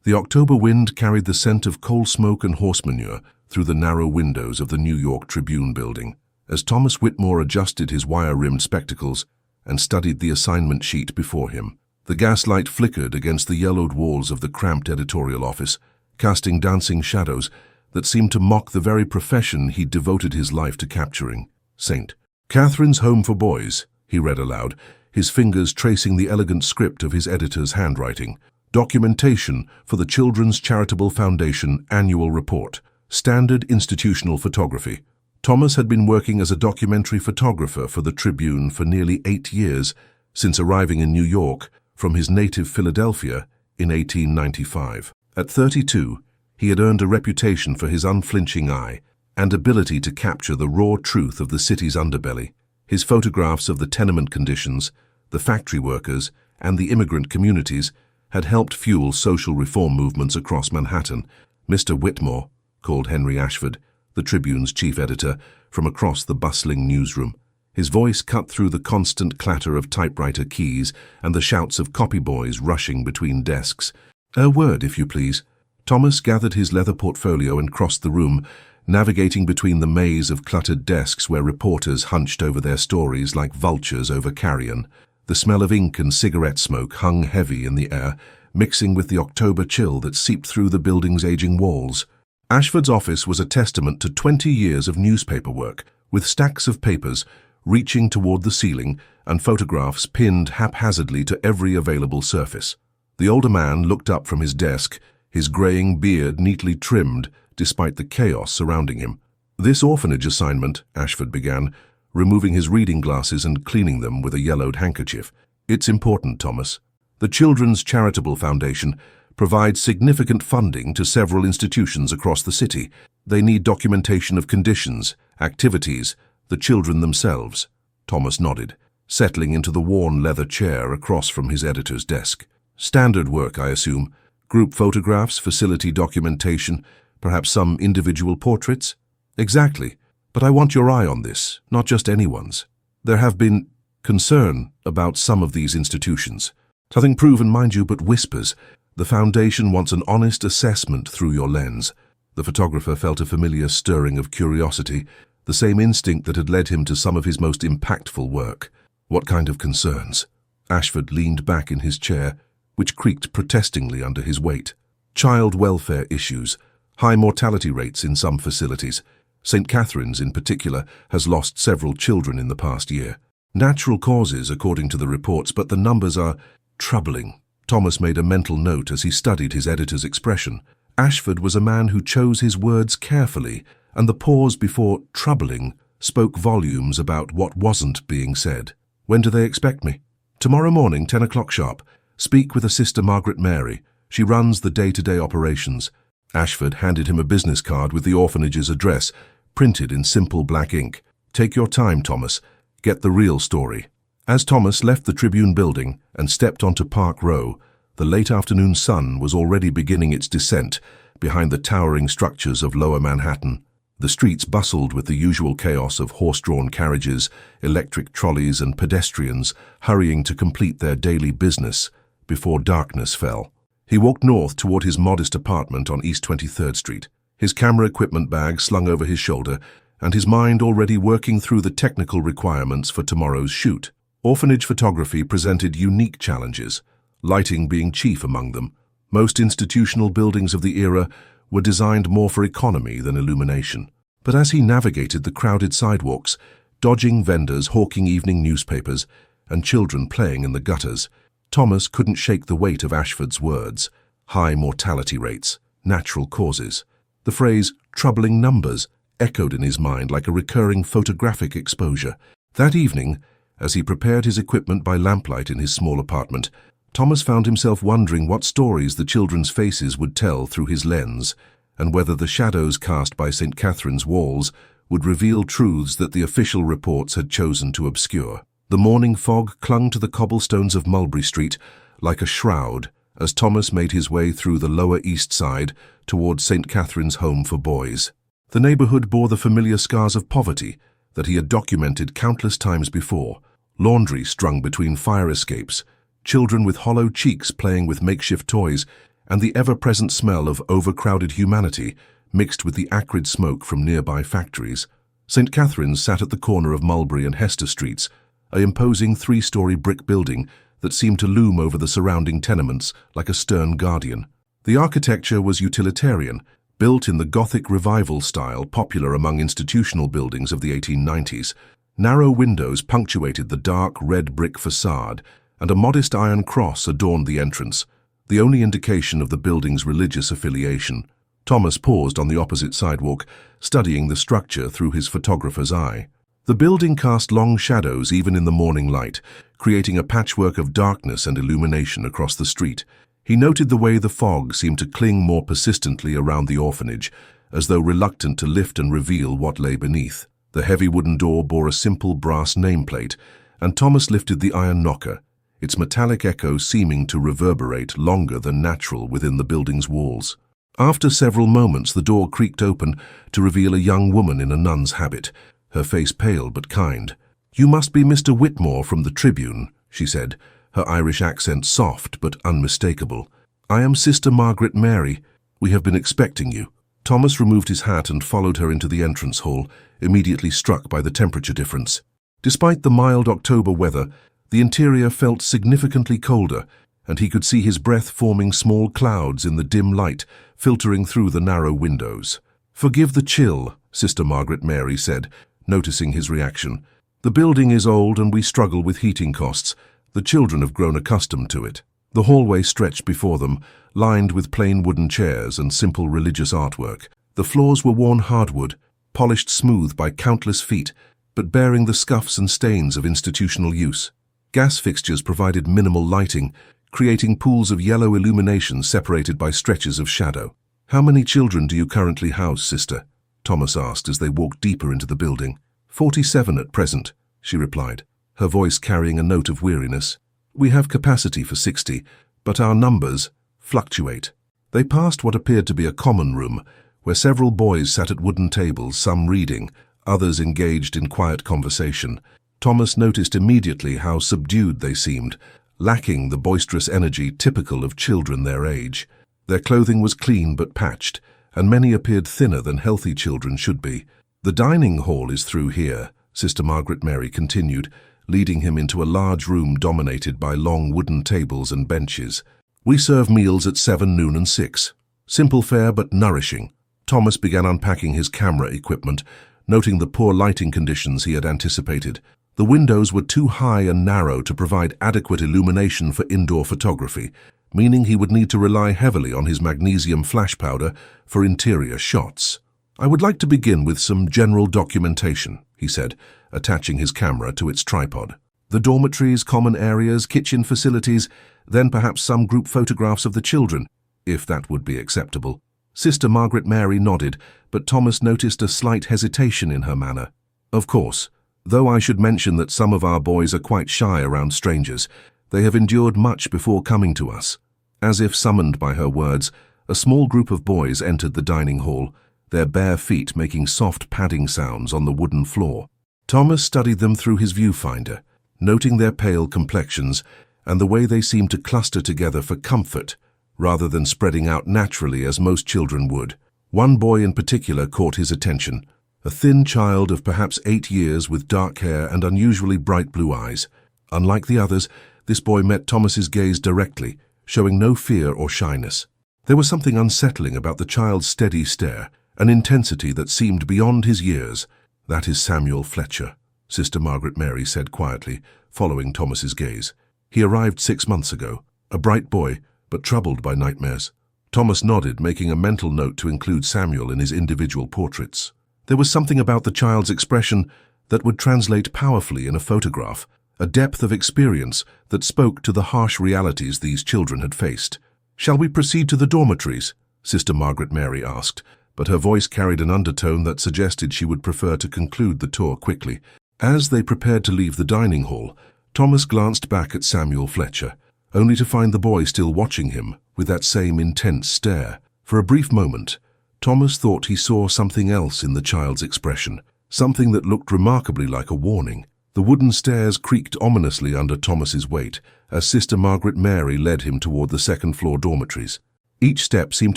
The October wind carried the scent of coal smoke and horse manure through the narrow windows of the New York Tribune building. As Thomas Whitmore adjusted his wire-rimmed spectacles and studied the assignment sheet before him, the gaslight flickered against the yellowed walls of the cramped editorial office, casting dancing shadows that seemed to mock the very profession he'd devoted his life to capturing. St. Catherine's Home for Boys, he read aloud, his fingers tracing the elegant script of his editor's handwriting. Documentation for the Children's Charitable Foundation Annual Report. Standard institutional photography. Thomas had been working as a documentary photographer for the Tribune for nearly 8 years, since arriving in New York from his native Philadelphia in 1895. At 32, he had earned a reputation for his unflinching eye and ability to capture the raw truth of the city's underbelly. His photographs of the tenement conditions, the factory workers, and the immigrant communities had helped fuel social reform movements across Manhattan. Mr. Whitmore, called Henry Ashford, the Tribune's chief editor, from across the bustling newsroom. His voice cut through the constant clatter of typewriter keys and the shouts of copy boys rushing between desks. "A word, if you please." Thomas gathered his leather portfolio and crossed the room, navigating between the maze of cluttered desks where reporters hunched over their stories like vultures over carrion. The smell of ink and cigarette smoke hung heavy in the air, mixing with the October chill that seeped through the building's aging walls. Ashford's office was a testament to 20 years of newspaper work, with stacks of papers reaching toward the ceiling and photographs pinned haphazardly to every available surface. The older man looked up from his desk, his graying beard neatly trimmed despite the chaos surrounding him. "This orphanage assignment," Ashford began, removing his reading glasses and cleaning them with a yellowed handkerchief. "It's important, Thomas. The Children's Charitable Foundation provides significant funding to several institutions across the city. They need documentation of conditions, activities, the children themselves." Thomas nodded, settling into the worn leather chair across from his editor's desk. "Standard work, I assume. Group photographs, facility documentation, perhaps some individual portraits?" "Exactly. But I want your eye on this, not just anyone's. There have been concern about some of these institutions. Nothing proven, mind you, but whispers. The Foundation wants an honest assessment through your lens." The photographer felt a familiar stirring of curiosity, the same instinct that had led him to some of his most impactful work. "What kind of concerns?" Ashford leaned back in his chair, which creaked protestingly under his weight. "Child welfare issues, high mortality rates in some facilities. St. Catherine's, in particular, has lost several children in the past year. Natural causes, according to the reports, but the numbers are troubling." Thomas made a mental note as he studied his editor's expression. Ashford was a man who chose his words carefully, and the pause before troubling spoke volumes about what wasn't being said. "When do they expect me?" "Tomorrow morning, 10 o'clock sharp. Speak with a Sister Margaret Mary. She runs the day-to-day operations." Ashford handed him a business card with the orphanage's address, printed in simple black ink. "Take your time, Thomas. Get the real story." As Thomas left the Tribune building and stepped onto Park Row, the late afternoon sun was already beginning its descent behind the towering structures of Lower Manhattan. The streets bustled with the usual chaos of horse-drawn carriages, electric trolleys, and pedestrians hurrying to complete their daily business before darkness fell. He walked north toward his modest apartment on East 23rd Street, his camera equipment bag slung over his shoulder, and his mind already working through the technical requirements for tomorrow's shoot. Orphanage photography presented unique challenges, lighting being chief among them. Most institutional buildings of the era were designed more for economy than illumination. But as he navigated the crowded sidewalks, dodging vendors hawking evening newspapers, and children playing in the gutters, Thomas couldn't shake the weight of Ashford's words. High mortality rates, natural causes. The phrase troubling numbers echoed in his mind like a recurring photographic exposure. That evening, as he prepared his equipment by lamplight in his small apartment, Thomas found himself wondering what stories the children's faces would tell through his lens, and whether the shadows cast by St. Catherine's walls would reveal truths that the official reports had chosen to obscure. The morning fog clung to the cobblestones of Mulberry Street like a shroud as Thomas made his way through the Lower East Side towards St. Catherine's Home for Boys. The neighborhood bore the familiar scars of poverty that he had documented countless times before: laundry strung between fire escapes, children with hollow cheeks playing with makeshift toys, and the ever-present smell of overcrowded humanity mixed with the acrid smoke from nearby factories. St. Catherine's sat at the corner of Mulberry and Hester Streets, an imposing three-story brick building that seemed to loom over the surrounding tenements like a stern guardian. The architecture was utilitarian, built in the Gothic Revival style popular among institutional buildings of the 1890s. Narrow windows punctuated the dark red brick facade, and a modest iron cross adorned the entrance, the only indication of the building's religious affiliation. Thomas paused on the opposite sidewalk, studying the structure through his photographer's eye. The building cast long shadows even in the morning light, creating a patchwork of darkness and illumination across the street. He noted the way the fog seemed to cling more persistently around the orphanage, as though reluctant to lift and reveal what lay beneath. The heavy wooden door bore a simple brass nameplate, and Thomas lifted the iron knocker, its metallic echo seeming to reverberate longer than natural within the building's walls. After several moments, the door creaked open to reveal a young woman in a nun's habit, her face pale but kind. "You must be Mr. Whitmore from the Tribune," she said, her Irish accent soft but unmistakable. "I am Sister Margaret Mary. We have been expecting you." Thomas removed his hat and followed her into the entrance hall, immediately struck by the temperature difference. Despite the mild October weather, the interior felt significantly colder, and he could see his breath forming small clouds in the dim light filtering through the narrow windows. "Forgive the chill," Sister Margaret Mary said, noticing his reaction. "The building is old and we struggle with heating costs. The children have grown accustomed to it." The hallway stretched before them, lined with plain wooden chairs and simple religious artwork. The floors were worn hardwood, polished smooth by countless feet, but bearing the scuffs and stains of institutional use. Gas fixtures provided minimal lighting, creating pools of yellow illumination separated by stretches of shadow. "How many children do you currently house, sister?" Thomas asked as they walked deeper into the building. 47 at present," she replied, her voice carrying a note of weariness. "We have capacity for 60, but our numbers fluctuate." They passed what appeared to be a common room, where several boys sat at wooden tables, some reading, others engaged in quiet conversation. Thomas noticed immediately how subdued they seemed, lacking the boisterous energy typical of children their age. Their clothing was clean but patched, and many appeared thinner than healthy children should be. "The dining hall is through here," Sister Margaret Mary continued, leading him into a large room dominated by long wooden tables and benches. "We serve meals at 7, noon and 6. Simple fare but nourishing." Thomas began unpacking his camera equipment, noting the poor lighting conditions he had anticipated. The windows were too high and narrow to provide adequate illumination for indoor photography, meaning he would need to rely heavily on his magnesium flash powder for interior shots. "I would like to begin with some general documentation," he said, attaching his camera to its tripod. "The dormitories, common areas, kitchen facilities, then perhaps some group photographs of the children, if that would be acceptable." Sister Margaret Mary nodded, but Thomas noticed a slight hesitation in her manner. "Of course, though I should mention that some of our boys are quite shy around strangers. They have endured much before coming to us." As if summoned by her words, a small group of boys entered the dining hall, their bare feet making soft padding sounds on the wooden floor. Thomas studied them through his viewfinder, noting their pale complexions and the way they seemed to cluster together for comfort, rather than spreading out naturally as most children would. One boy in particular caught his attention, a thin child of perhaps 8 years with dark hair and unusually bright blue eyes. Unlike the others, this boy met Thomas's gaze directly, showing no fear or shyness. There was something unsettling about the child's steady stare, an intensity that seemed beyond his years. "That is Samuel Fletcher," Sister Margaret Mary said quietly, following Thomas's gaze. "He arrived 6 months ago, a bright boy, but troubled by nightmares." Thomas nodded, making a mental note to include Samuel in his individual portraits. There was something about the child's expression that would translate powerfully in a photograph, a depth of experience that spoke to the harsh realities these children had faced. "Shall we proceed to the dormitories?" Sister Margaret Mary asked, but her voice carried an undertone that suggested she would prefer to conclude the tour quickly. As they prepared to leave the dining hall, Thomas glanced back at Samuel Fletcher, only to find the boy still watching him with that same intense stare. For a brief moment, Thomas thought he saw something else in the child's expression, something that looked remarkably like a warning. The wooden stairs creaked ominously under Thomas's weight as Sister Margaret Mary led him toward the second-floor dormitories. Each step seemed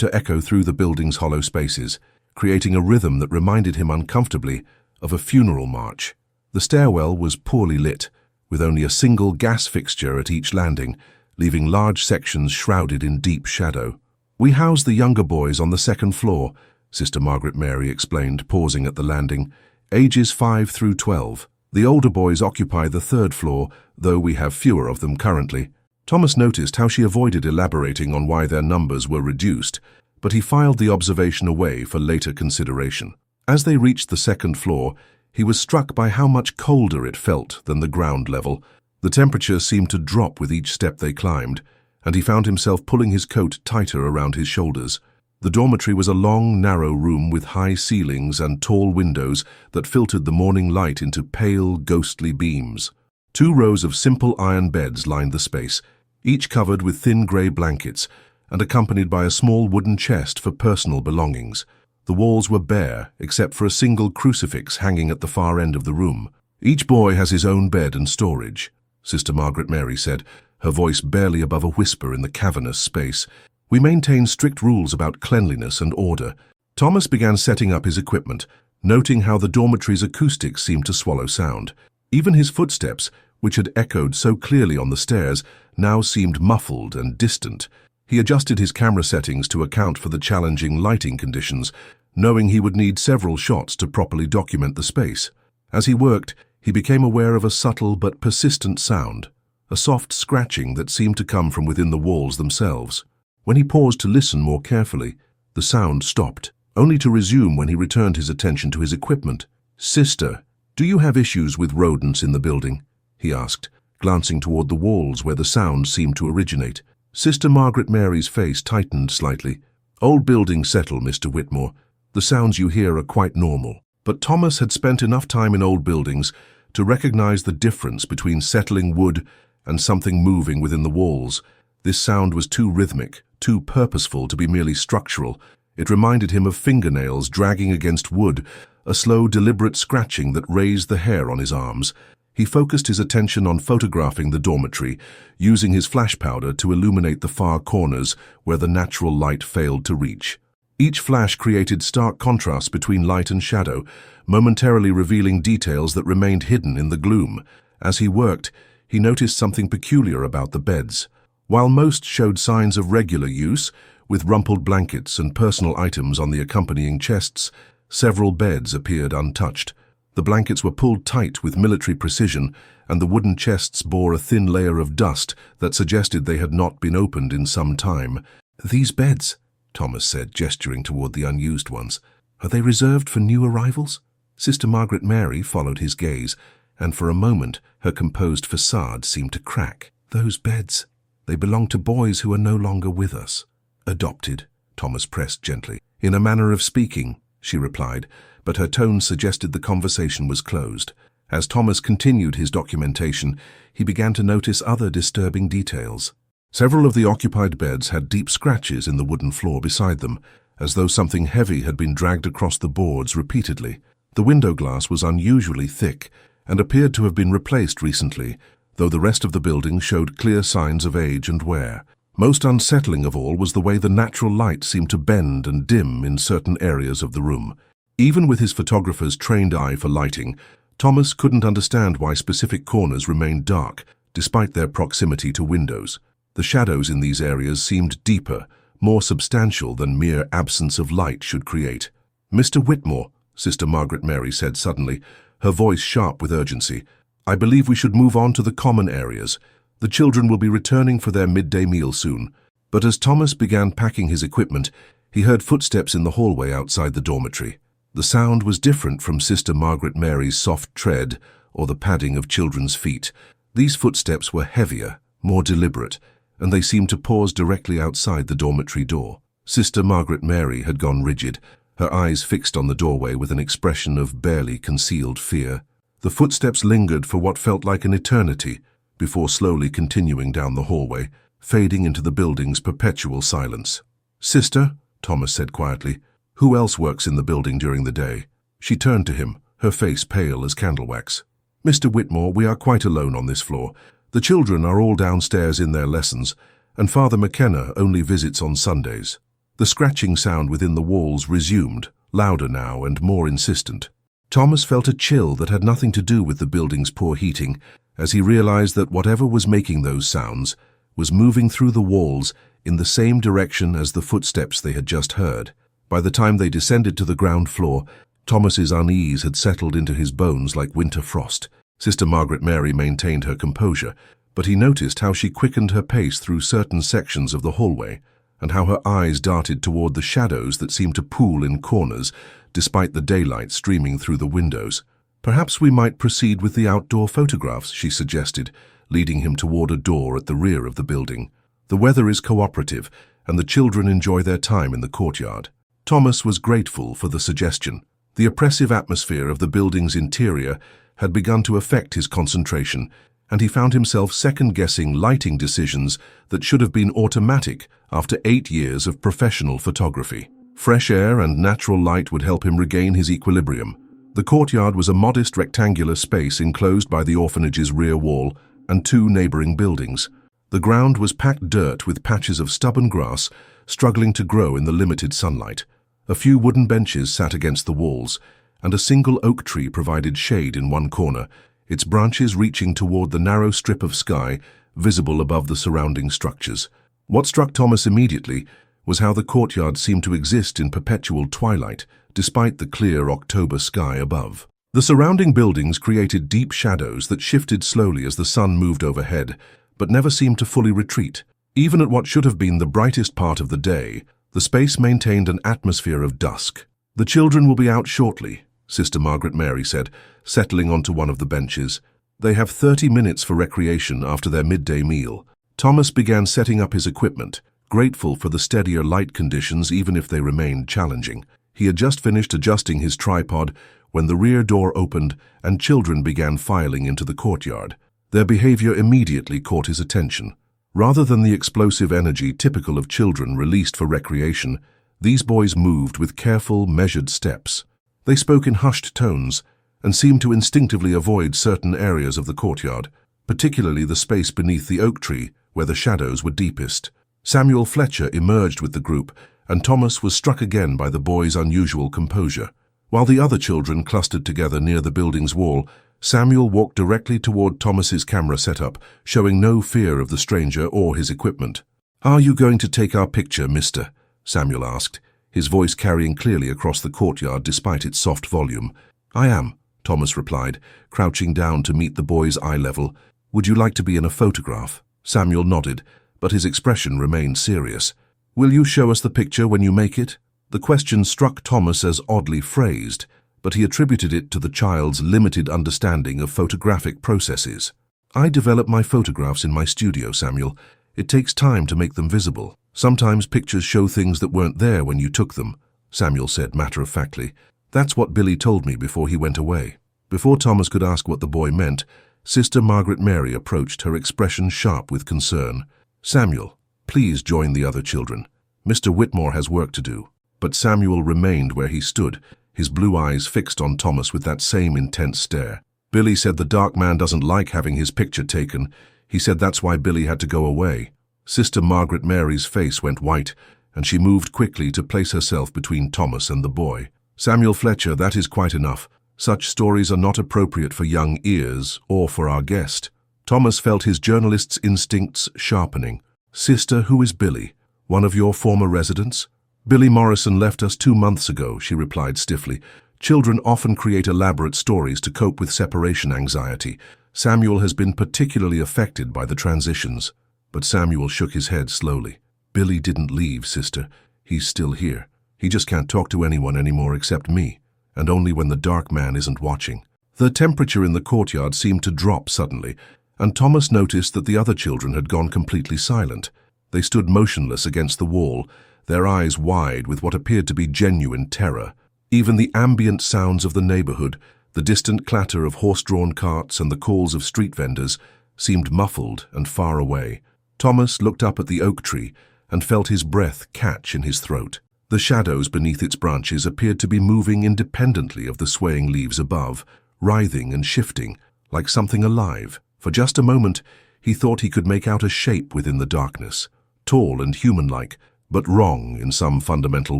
to echo through the building's hollow spaces, creating a rhythm that reminded him uncomfortably of a funeral march. The stairwell was poorly lit, with only a single gas fixture at each landing, leaving large sections shrouded in deep shadow. "We house the younger boys on the second floor," Sister Margaret Mary explained, pausing at the landing, "ages 5 through 12. The older boys occupy the third floor, though we have fewer of them currently." Thomas noticed how she avoided elaborating on why their numbers were reduced, but he filed the observation away for later consideration. As they reached the second floor, he was struck by how much colder it felt than the ground level. The temperature seemed to drop with each step they climbed, and he found himself pulling his coat tighter around his shoulders. The dormitory was a long, narrow room with high ceilings and tall windows that filtered the morning light into pale, ghostly beams. 2 rows of simple iron beds lined the space, each covered with thin grey blankets and accompanied by a small wooden chest for personal belongings. The walls were bare, except for a single crucifix hanging at the far end of the room. "Each boy has his own bed and storage," Sister Margaret Mary said, her voice barely above a whisper in the cavernous space. "We maintain strict rules about cleanliness and order." Thomas began setting up his equipment, noting how the dormitory's acoustics seemed to swallow sound. Even his footsteps, which had echoed so clearly on the stairs, now seemed muffled and distant. He adjusted his camera settings to account for the challenging lighting conditions, knowing he would need several shots to properly document the space. As he worked, he became aware of a subtle but persistent sound, a soft scratching that seemed to come from within the walls themselves. When he paused to listen more carefully, the sound stopped, only to resume when he returned his attention to his equipment. "Sister, do you have issues with rodents in the building?" he asked, glancing toward the walls where the sound seemed to originate. Sister Margaret Mary's face tightened slightly. "Old buildings settle, Mr. Whitmore. The sounds you hear are quite normal." But Thomas had spent enough time in old buildings to recognize the difference between settling wood and something moving within the walls. This sound was too rhythmic, too purposeful to be merely structural. It reminded him of fingernails dragging against wood, a slow, deliberate scratching that raised the hair on his arms. He focused his attention on photographing the dormitory, using his flash powder to illuminate the far corners where the natural light failed to reach. Each flash created stark contrasts between light and shadow, momentarily revealing details that remained hidden in the gloom. As he worked, he noticed something peculiar about the beds. While most showed signs of regular use, with rumpled blankets and personal items on the accompanying chests, several beds appeared untouched. The blankets were pulled tight with military precision, and the wooden chests bore a thin layer of dust that suggested they had not been opened in some time. "These beds," Thomas said, gesturing toward the unused ones, "are they reserved for new arrivals?" Sister Margaret Mary followed his gaze, and for a moment her composed facade seemed to crack. "Those beds, they belong to boys who are no longer with us." "Adopted," Thomas pressed gently. "In a manner of speaking," she replied, but her tone suggested the conversation was closed. As Thomas continued his documentation, he began to notice other disturbing details. Several of the occupied beds had deep scratches in the wooden floor beside them, as though something heavy had been dragged across the boards repeatedly. The window glass was unusually thick and appeared to have been replaced recently, though the rest of the building showed clear signs of age and wear. Most unsettling of all was the way the natural light seemed to bend and dim in certain areas of the room. Even with his photographer's trained eye for lighting, Thomas couldn't understand why specific corners remained dark, despite their proximity to windows. The shadows in these areas seemed deeper, more substantial than mere absence of light should create. "Mr. Whitmore," Sister Margaret Mary said suddenly, her voice sharp with urgency, "I believe we should move on to the common areas. The children will be returning for their midday meal soon." But as Thomas began packing his equipment, he heard footsteps in the hallway outside the dormitory. The sound was different from Sister Margaret Mary's soft tread or the padding of children's feet. These footsteps were heavier, more deliberate, and they seemed to pause directly outside the dormitory door. Sister Margaret Mary had gone rigid, her eyes fixed on the doorway with an expression of barely concealed fear. The footsteps lingered for what felt like an eternity, before slowly continuing down the hallway, fading into the building's perpetual silence. "Sister," Thomas said quietly, "who else works in the building during the day?" She turned to him, her face pale as candle wax. "Mr. Whitmore, we are quite alone on this floor. The children are all downstairs in their lessons, and Father McKenna only visits on Sundays. The scratching sound within the walls resumed, louder now and more insistent. Thomas felt a chill that had nothing to do with the building's poor heating, as he realized that whatever was making those sounds was moving through the walls in the same direction as the footsteps they had just heard. By the time they descended to the ground floor, Thomas's unease had settled into his bones like winter frost. Sister Margaret Mary maintained her composure, but he noticed how she quickened her pace through certain sections of the hallway, and how her eyes darted toward the shadows that seemed to pool in corners, despite the daylight streaming through the windows. "Perhaps we might proceed with the outdoor photographs," she suggested, leading him toward a door at the rear of the building. "The weather is cooperative, and the children enjoy their time in the courtyard." Thomas was grateful for the suggestion. The oppressive atmosphere of the building's interior had begun to affect his concentration, and he found himself second-guessing lighting decisions that should have been automatic after 8 years of professional photography. Fresh air and natural light would help him regain his equilibrium. The courtyard was a modest rectangular space enclosed by the orphanage's rear wall and 2 neighboring buildings. The ground was packed dirt with patches of stubborn grass struggling to grow in the limited sunlight. A few wooden benches sat against the walls, and a single oak tree provided shade in one corner, its branches reaching toward the narrow strip of sky visible above the surrounding structures. What struck Thomas immediately was how the courtyard seemed to exist in perpetual twilight, despite the clear October sky above. The surrounding buildings created deep shadows that shifted slowly as the sun moved overhead, but never seemed to fully retreat. Even at what should have been the brightest part of the day, the space maintained an atmosphere of dusk. "The children will be out shortly," Sister Margaret Mary said, settling onto one of the benches. "They have 30 minutes for recreation after their midday meal." Thomas began setting up his equipment, grateful for the steadier light conditions even if they remained challenging. He had just finished adjusting his tripod when the rear door opened and children began filing into the courtyard. Their behavior immediately caught his attention. Rather than the explosive energy typical of children released for recreation, these boys moved with careful, measured steps. They spoke in hushed tones and seemed to instinctively avoid certain areas of the courtyard, particularly the space beneath the oak tree where the shadows were deepest. Samuel Fletcher emerged with the group, and Thomas was struck again by the boy's unusual composure. While the other children clustered together near the building's wall, Samuel walked directly toward Thomas's camera setup, showing no fear of the stranger or his equipment. "Are you going to take our picture, mister?" Samuel asked, his voice carrying clearly across the courtyard despite its soft volume. "I am," Thomas replied, crouching down to meet the boy's eye level. "Would you like to be in a photograph?" Samuel nodded, but his expression remained serious. "Will you show us the picture when you make it?" The question struck Thomas as oddly phrased, but he attributed it to the child's limited understanding of photographic processes. "I develop my photographs in my studio, Samuel. It takes time to make them visible. Sometimes pictures show things that weren't there when you took them," Samuel said matter-of-factly. "That's what Billy told me before he went away." Before Thomas could ask what the boy meant, Sister Margaret Mary approached, her expression sharp with concern. "Samuel, please join the other children. Mr. Whitmore has work to do." But Samuel remained where he stood, his blue eyes fixed on Thomas with that same intense stare. "Billy said the dark man doesn't like having his picture taken. He said that's why Billy had to go away." Sister Margaret Mary's face went white, and she moved quickly to place herself between Thomas and the boy. "Samuel Fletcher, that is quite enough. Such stories are not appropriate for young ears or for our guest." Thomas felt his journalist's instincts sharpening. "Sister, who is Billy? One of your former residents?" "Billy Morrison left us 2 months ago," she replied stiffly. "Children often create elaborate stories to cope with separation anxiety. Samuel has been particularly affected by the transitions." But Samuel shook his head slowly. "Billy didn't leave, sister. He's still here. He just can't talk to anyone anymore except me, and only when the dark man isn't watching." The temperature in the courtyard seemed to drop suddenly, and Thomas noticed that the other children had gone completely silent. They stood motionless against the wall, their eyes wide with what appeared to be genuine terror. Even the ambient sounds of the neighborhood, the distant clatter of horse-drawn carts and the calls of street vendors, seemed muffled and far away. Thomas looked up at the oak tree and felt his breath catch in his throat. The shadows beneath its branches appeared to be moving independently of the swaying leaves above, writhing and shifting, like something alive. For just a moment, he thought he could make out a shape within the darkness, tall and human-like, but wrong in some fundamental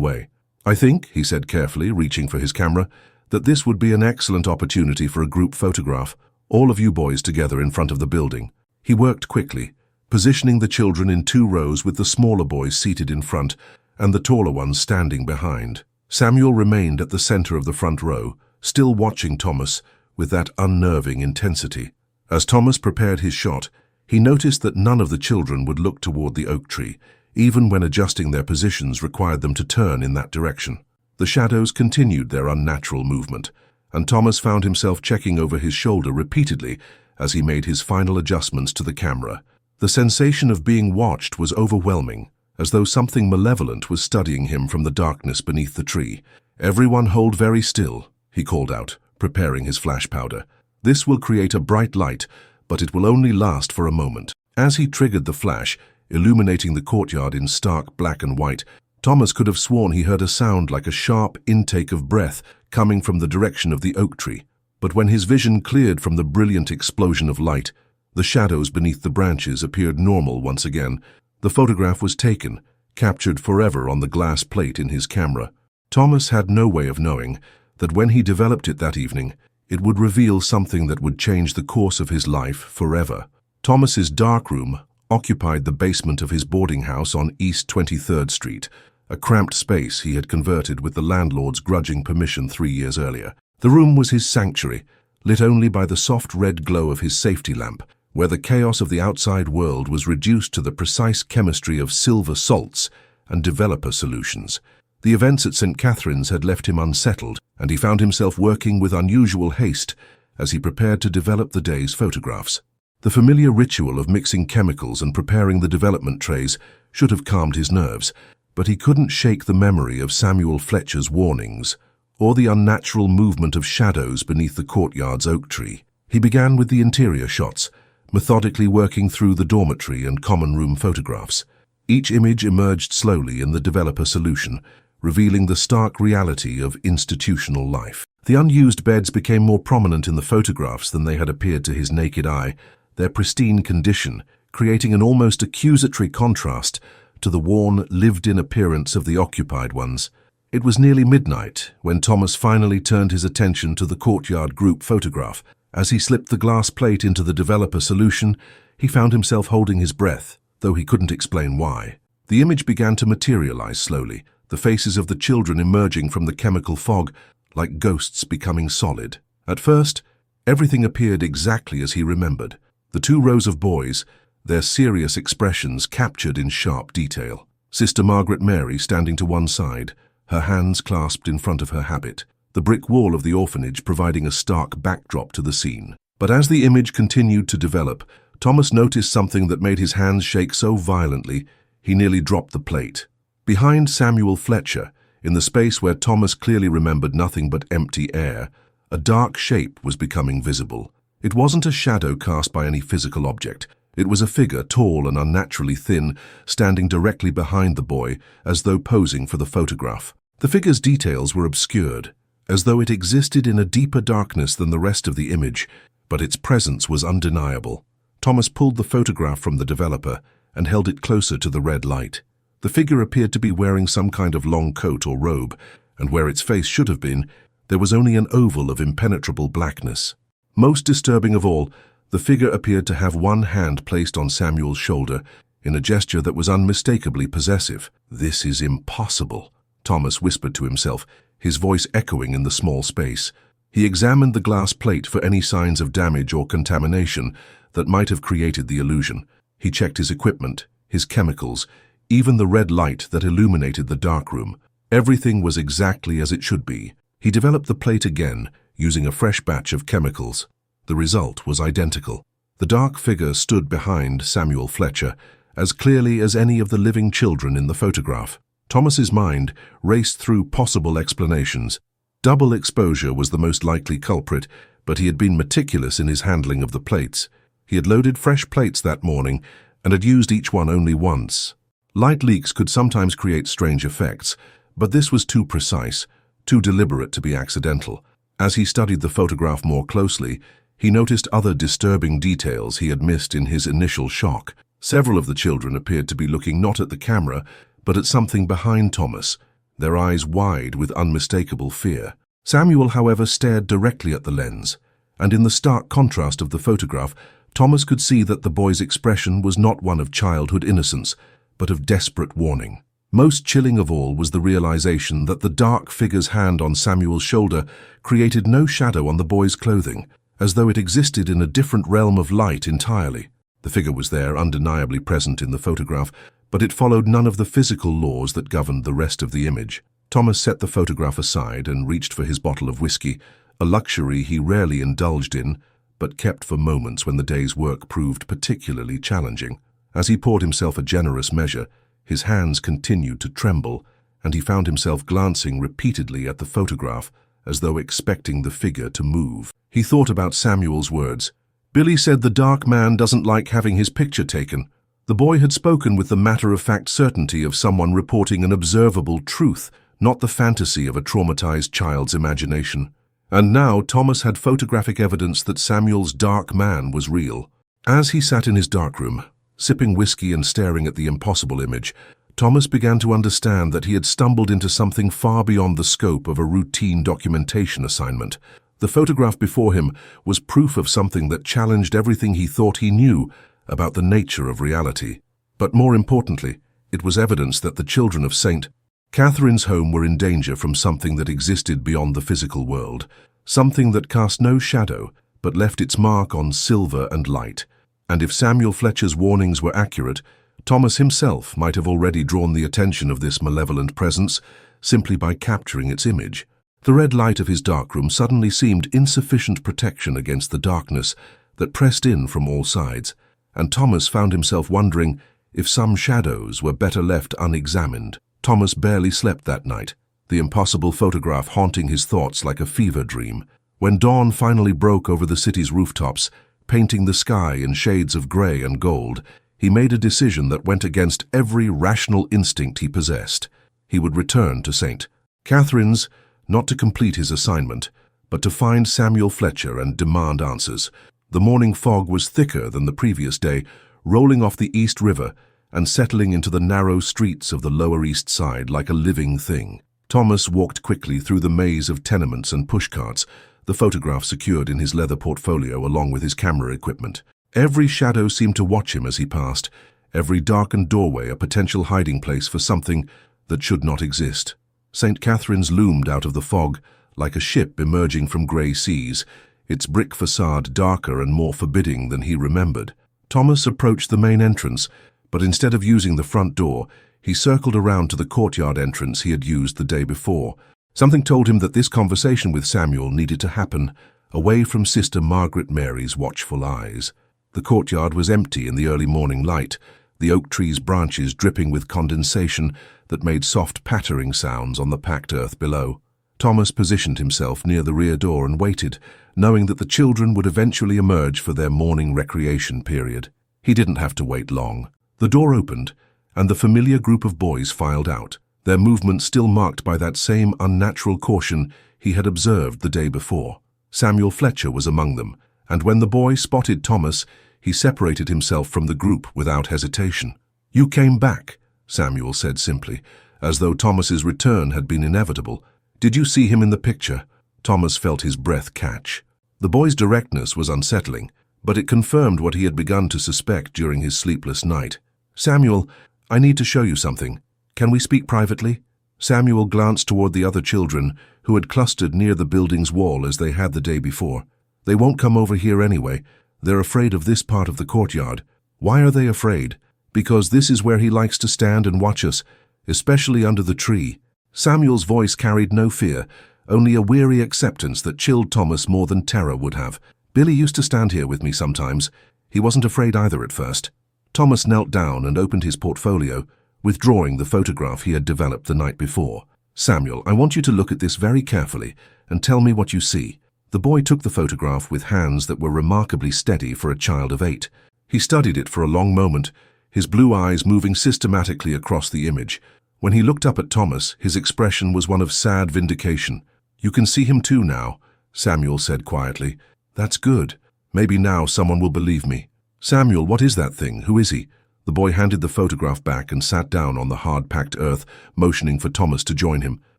way. "I think," he said carefully, reaching for his camera, "that this would be an excellent opportunity for a group photograph, all of you boys together in front of the building." He worked quickly, positioning the children in 2 rows with the smaller boys seated in front and the taller ones standing behind. Samuel remained at the center of the front row, still watching Thomas with that unnerving intensity. As Thomas prepared his shot, he noticed that none of the children would look toward the oak tree, even when adjusting their positions required them to turn in that direction. The shadows continued their unnatural movement, and Thomas found himself checking over his shoulder repeatedly as he made his final adjustments to the camera. The sensation of being watched was overwhelming, as though something malevolent was studying him from the darkness beneath the tree. "Everyone hold very still," he called out, preparing his flash powder. "This will create a bright light, but it will only last for a moment." As he triggered the flash, illuminating the courtyard in stark black and white, Thomas could have sworn he heard a sound like a sharp intake of breath coming from the direction of the oak tree. But when his vision cleared from the brilliant explosion of light, the shadows beneath the branches appeared normal once again. The photograph was taken, captured forever on the glass plate in his camera. Thomas had no way of knowing that when he developed it that evening, it would reveal something that would change the course of his life forever. Thomas's darkroom occupied the basement of his boarding house on East 23rd Street, a cramped space he had converted with the landlord's grudging permission 3 years earlier. The room was his sanctuary, lit only by the soft red glow of his safety lamp, where the chaos of the outside world was reduced to the precise chemistry of silver salts and developer solutions. The events at St. Catherine's had left him unsettled, and he found himself working with unusual haste as he prepared to develop the day's photographs. The familiar ritual of mixing chemicals and preparing the development trays should have calmed his nerves, but he couldn't shake the memory of Samuel Fletcher's warnings, or the unnatural movement of shadows beneath the courtyard's oak tree. He began with the interior shots, methodically working through the dormitory and common room photographs. Each image emerged slowly in the developer solution, revealing the stark reality of institutional life. The unused beds became more prominent in the photographs than they had appeared to his naked eye, their pristine condition creating an almost accusatory contrast to the worn, lived-in appearance of the occupied ones. It was nearly midnight when Thomas finally turned his attention to the courtyard group photograph. As he slipped the glass plate into the developer solution, he found himself holding his breath, though he couldn't explain why. The image began to materialize slowly, the faces of the children emerging from the chemical fog like ghosts becoming solid. At first, everything appeared exactly as he remembered. The 2 rows of boys, their serious expressions captured in sharp detail. Sister Margaret Mary standing to one side, her hands clasped in front of her habit, the brick wall of the orphanage providing a stark backdrop to the scene. But as the image continued to develop, Thomas noticed something that made his hands shake so violently he nearly dropped the plate. Behind Samuel Fletcher, in the space where Thomas clearly remembered nothing but empty air, a dark shape was becoming visible. It wasn't a shadow cast by any physical object. It was a figure, tall and unnaturally thin, standing directly behind the boy, as though posing for the photograph. The figure's details were obscured, as though it existed in a deeper darkness than the rest of the image, but its presence was undeniable. Thomas pulled the photograph from the developer and held it closer to the red light. The figure appeared to be wearing some kind of long coat or robe, and where its face should have been, there was only an oval of impenetrable blackness. Most disturbing of all, the figure appeared to have one hand placed on Samuel's shoulder in a gesture that was unmistakably possessive. "This is impossible," Thomas whispered to himself, his voice echoing in the small space. He examined the glass plate for any signs of damage or contamination that might have created the illusion. He checked his equipment, his chemicals, even the red light that illuminated the darkroom. Everything was exactly as it should be. He developed the plate again, using a fresh batch of chemicals. The result was identical. The dark figure stood behind Samuel Fletcher, as clearly as any of the living children in the photograph. Thomas's mind raced through possible explanations. Double exposure was the most likely culprit, but he had been meticulous in his handling of the plates. He had loaded fresh plates that morning and had used each one only once. Light leaks could sometimes create strange effects, but this was too precise, too deliberate to be accidental. As he studied the photograph more closely, he noticed other disturbing details he had missed in his initial shock. Several of the children appeared to be looking not at the camera, but at something behind Thomas, their eyes wide with unmistakable fear. Samuel, however, stared directly at the lens, and in the stark contrast of the photograph, Thomas could see that the boy's expression was not one of childhood innocence, but of desperate warning. Most chilling of all was the realization that the dark figure's hand on Samuel's shoulder created no shadow on the boy's clothing, as though it existed in a different realm of light entirely. The figure was there, undeniably present in the photograph, but it followed none of the physical laws that governed the rest of the image. Thomas set the photograph aside and reached for his bottle of whiskey, a luxury he rarely indulged in, but kept for moments when the day's work proved particularly challenging. As he poured himself a generous measure, his hands continued to tremble, and he found himself glancing repeatedly at the photograph, as though expecting the figure to move. He thought about Samuel's words. "Billy said the dark man doesn't like having his picture taken." The boy had spoken with the matter-of-fact certainty of someone reporting an observable truth, not the fantasy of a traumatized child's imagination. And now Thomas had photographic evidence that Samuel's dark man was real. As he sat in his darkroom, sipping whiskey and staring at the impossible image, Thomas began to understand that he had stumbled into something far beyond the scope of a routine documentation assignment. The photograph before him was proof of something that challenged everything he thought he knew about the nature of reality. But more importantly, it was evidence that the children of St. Catherine's home were in danger from something that existed beyond the physical world, something that cast no shadow but left its mark on silver and light. And if Samuel Fletcher's warnings were accurate, Thomas himself might have already drawn the attention of this malevolent presence simply by capturing its image. The red light of his darkroom suddenly seemed insufficient protection against the darkness that pressed in from all sides, and Thomas found himself wondering if some shadows were better left unexamined. Thomas barely slept that night, the impossible photograph haunting his thoughts like a fever dream. When dawn finally broke over the city's rooftops, painting the sky in shades of grey and gold, he made a decision that went against every rational instinct he possessed. He would return to St. Catherine's, not to complete his assignment, but to find Samuel Fletcher and demand answers. The morning fog was thicker than the previous day, rolling off the East River and settling into the narrow streets of the Lower East Side like a living thing. Thomas walked quickly through the maze of tenements and pushcarts, the photograph secured in his leather portfolio along with his camera equipment. Every shadow seemed to watch him as he passed, every darkened doorway a potential hiding place for something that should not exist. St. Catherine's loomed out of the fog like a ship emerging from grey seas, its brick facade darker and more forbidding than he remembered. Thomas approached the main entrance, but instead of using the front door, he circled around to the courtyard entrance he had used the day before. Something told him that this conversation with Samuel needed to happen, away from Sister Margaret Mary's watchful eyes. The courtyard was empty in the early morning light, the oak tree's branches dripping with condensation that made soft pattering sounds on the packed earth below. Thomas positioned himself near the rear door and waited, knowing that the children would eventually emerge for their morning recreation period. He didn't have to wait long. The door opened, and the familiar group of boys filed out, their movements still marked by that same unnatural caution he had observed the day before. Samuel Fletcher was among them, and when the boy spotted Thomas, he separated himself from the group without hesitation. "You came back," Samuel said simply, as though Thomas's return had been inevitable. "Did you see him in the picture?" Thomas felt his breath catch. The boy's directness was unsettling, but it confirmed what he had begun to suspect during his sleepless night. "Samuel, I need to show you something. Can we speak privately?" Samuel glanced toward the other children, who had clustered near the building's wall as they had the day before. "They won't come over here anyway. They're afraid of this part of the courtyard." "Why are they afraid?" "Because this is where he likes to stand and watch us, especially under the tree." Samuel's voice carried no fear, only a weary acceptance that chilled Thomas more than terror would have. "Billy used to stand here with me sometimes. He wasn't afraid either at first." Thomas knelt down and opened his portfolio, withdrawing the photograph he had developed the night before. "Samuel, I want you to look at this very carefully and tell me what you see." The boy took the photograph with hands that were remarkably steady for a child of 8. He studied it for a long moment, his blue eyes moving systematically across the image. When he looked up at Thomas, his expression was one of sad vindication. "You can see him too now," Samuel said quietly. "That's good. Maybe now someone will believe me." "Samuel, what is that thing? Who is he?" The boy handed the photograph back and sat down on the hard-packed earth, motioning for Thomas to join him.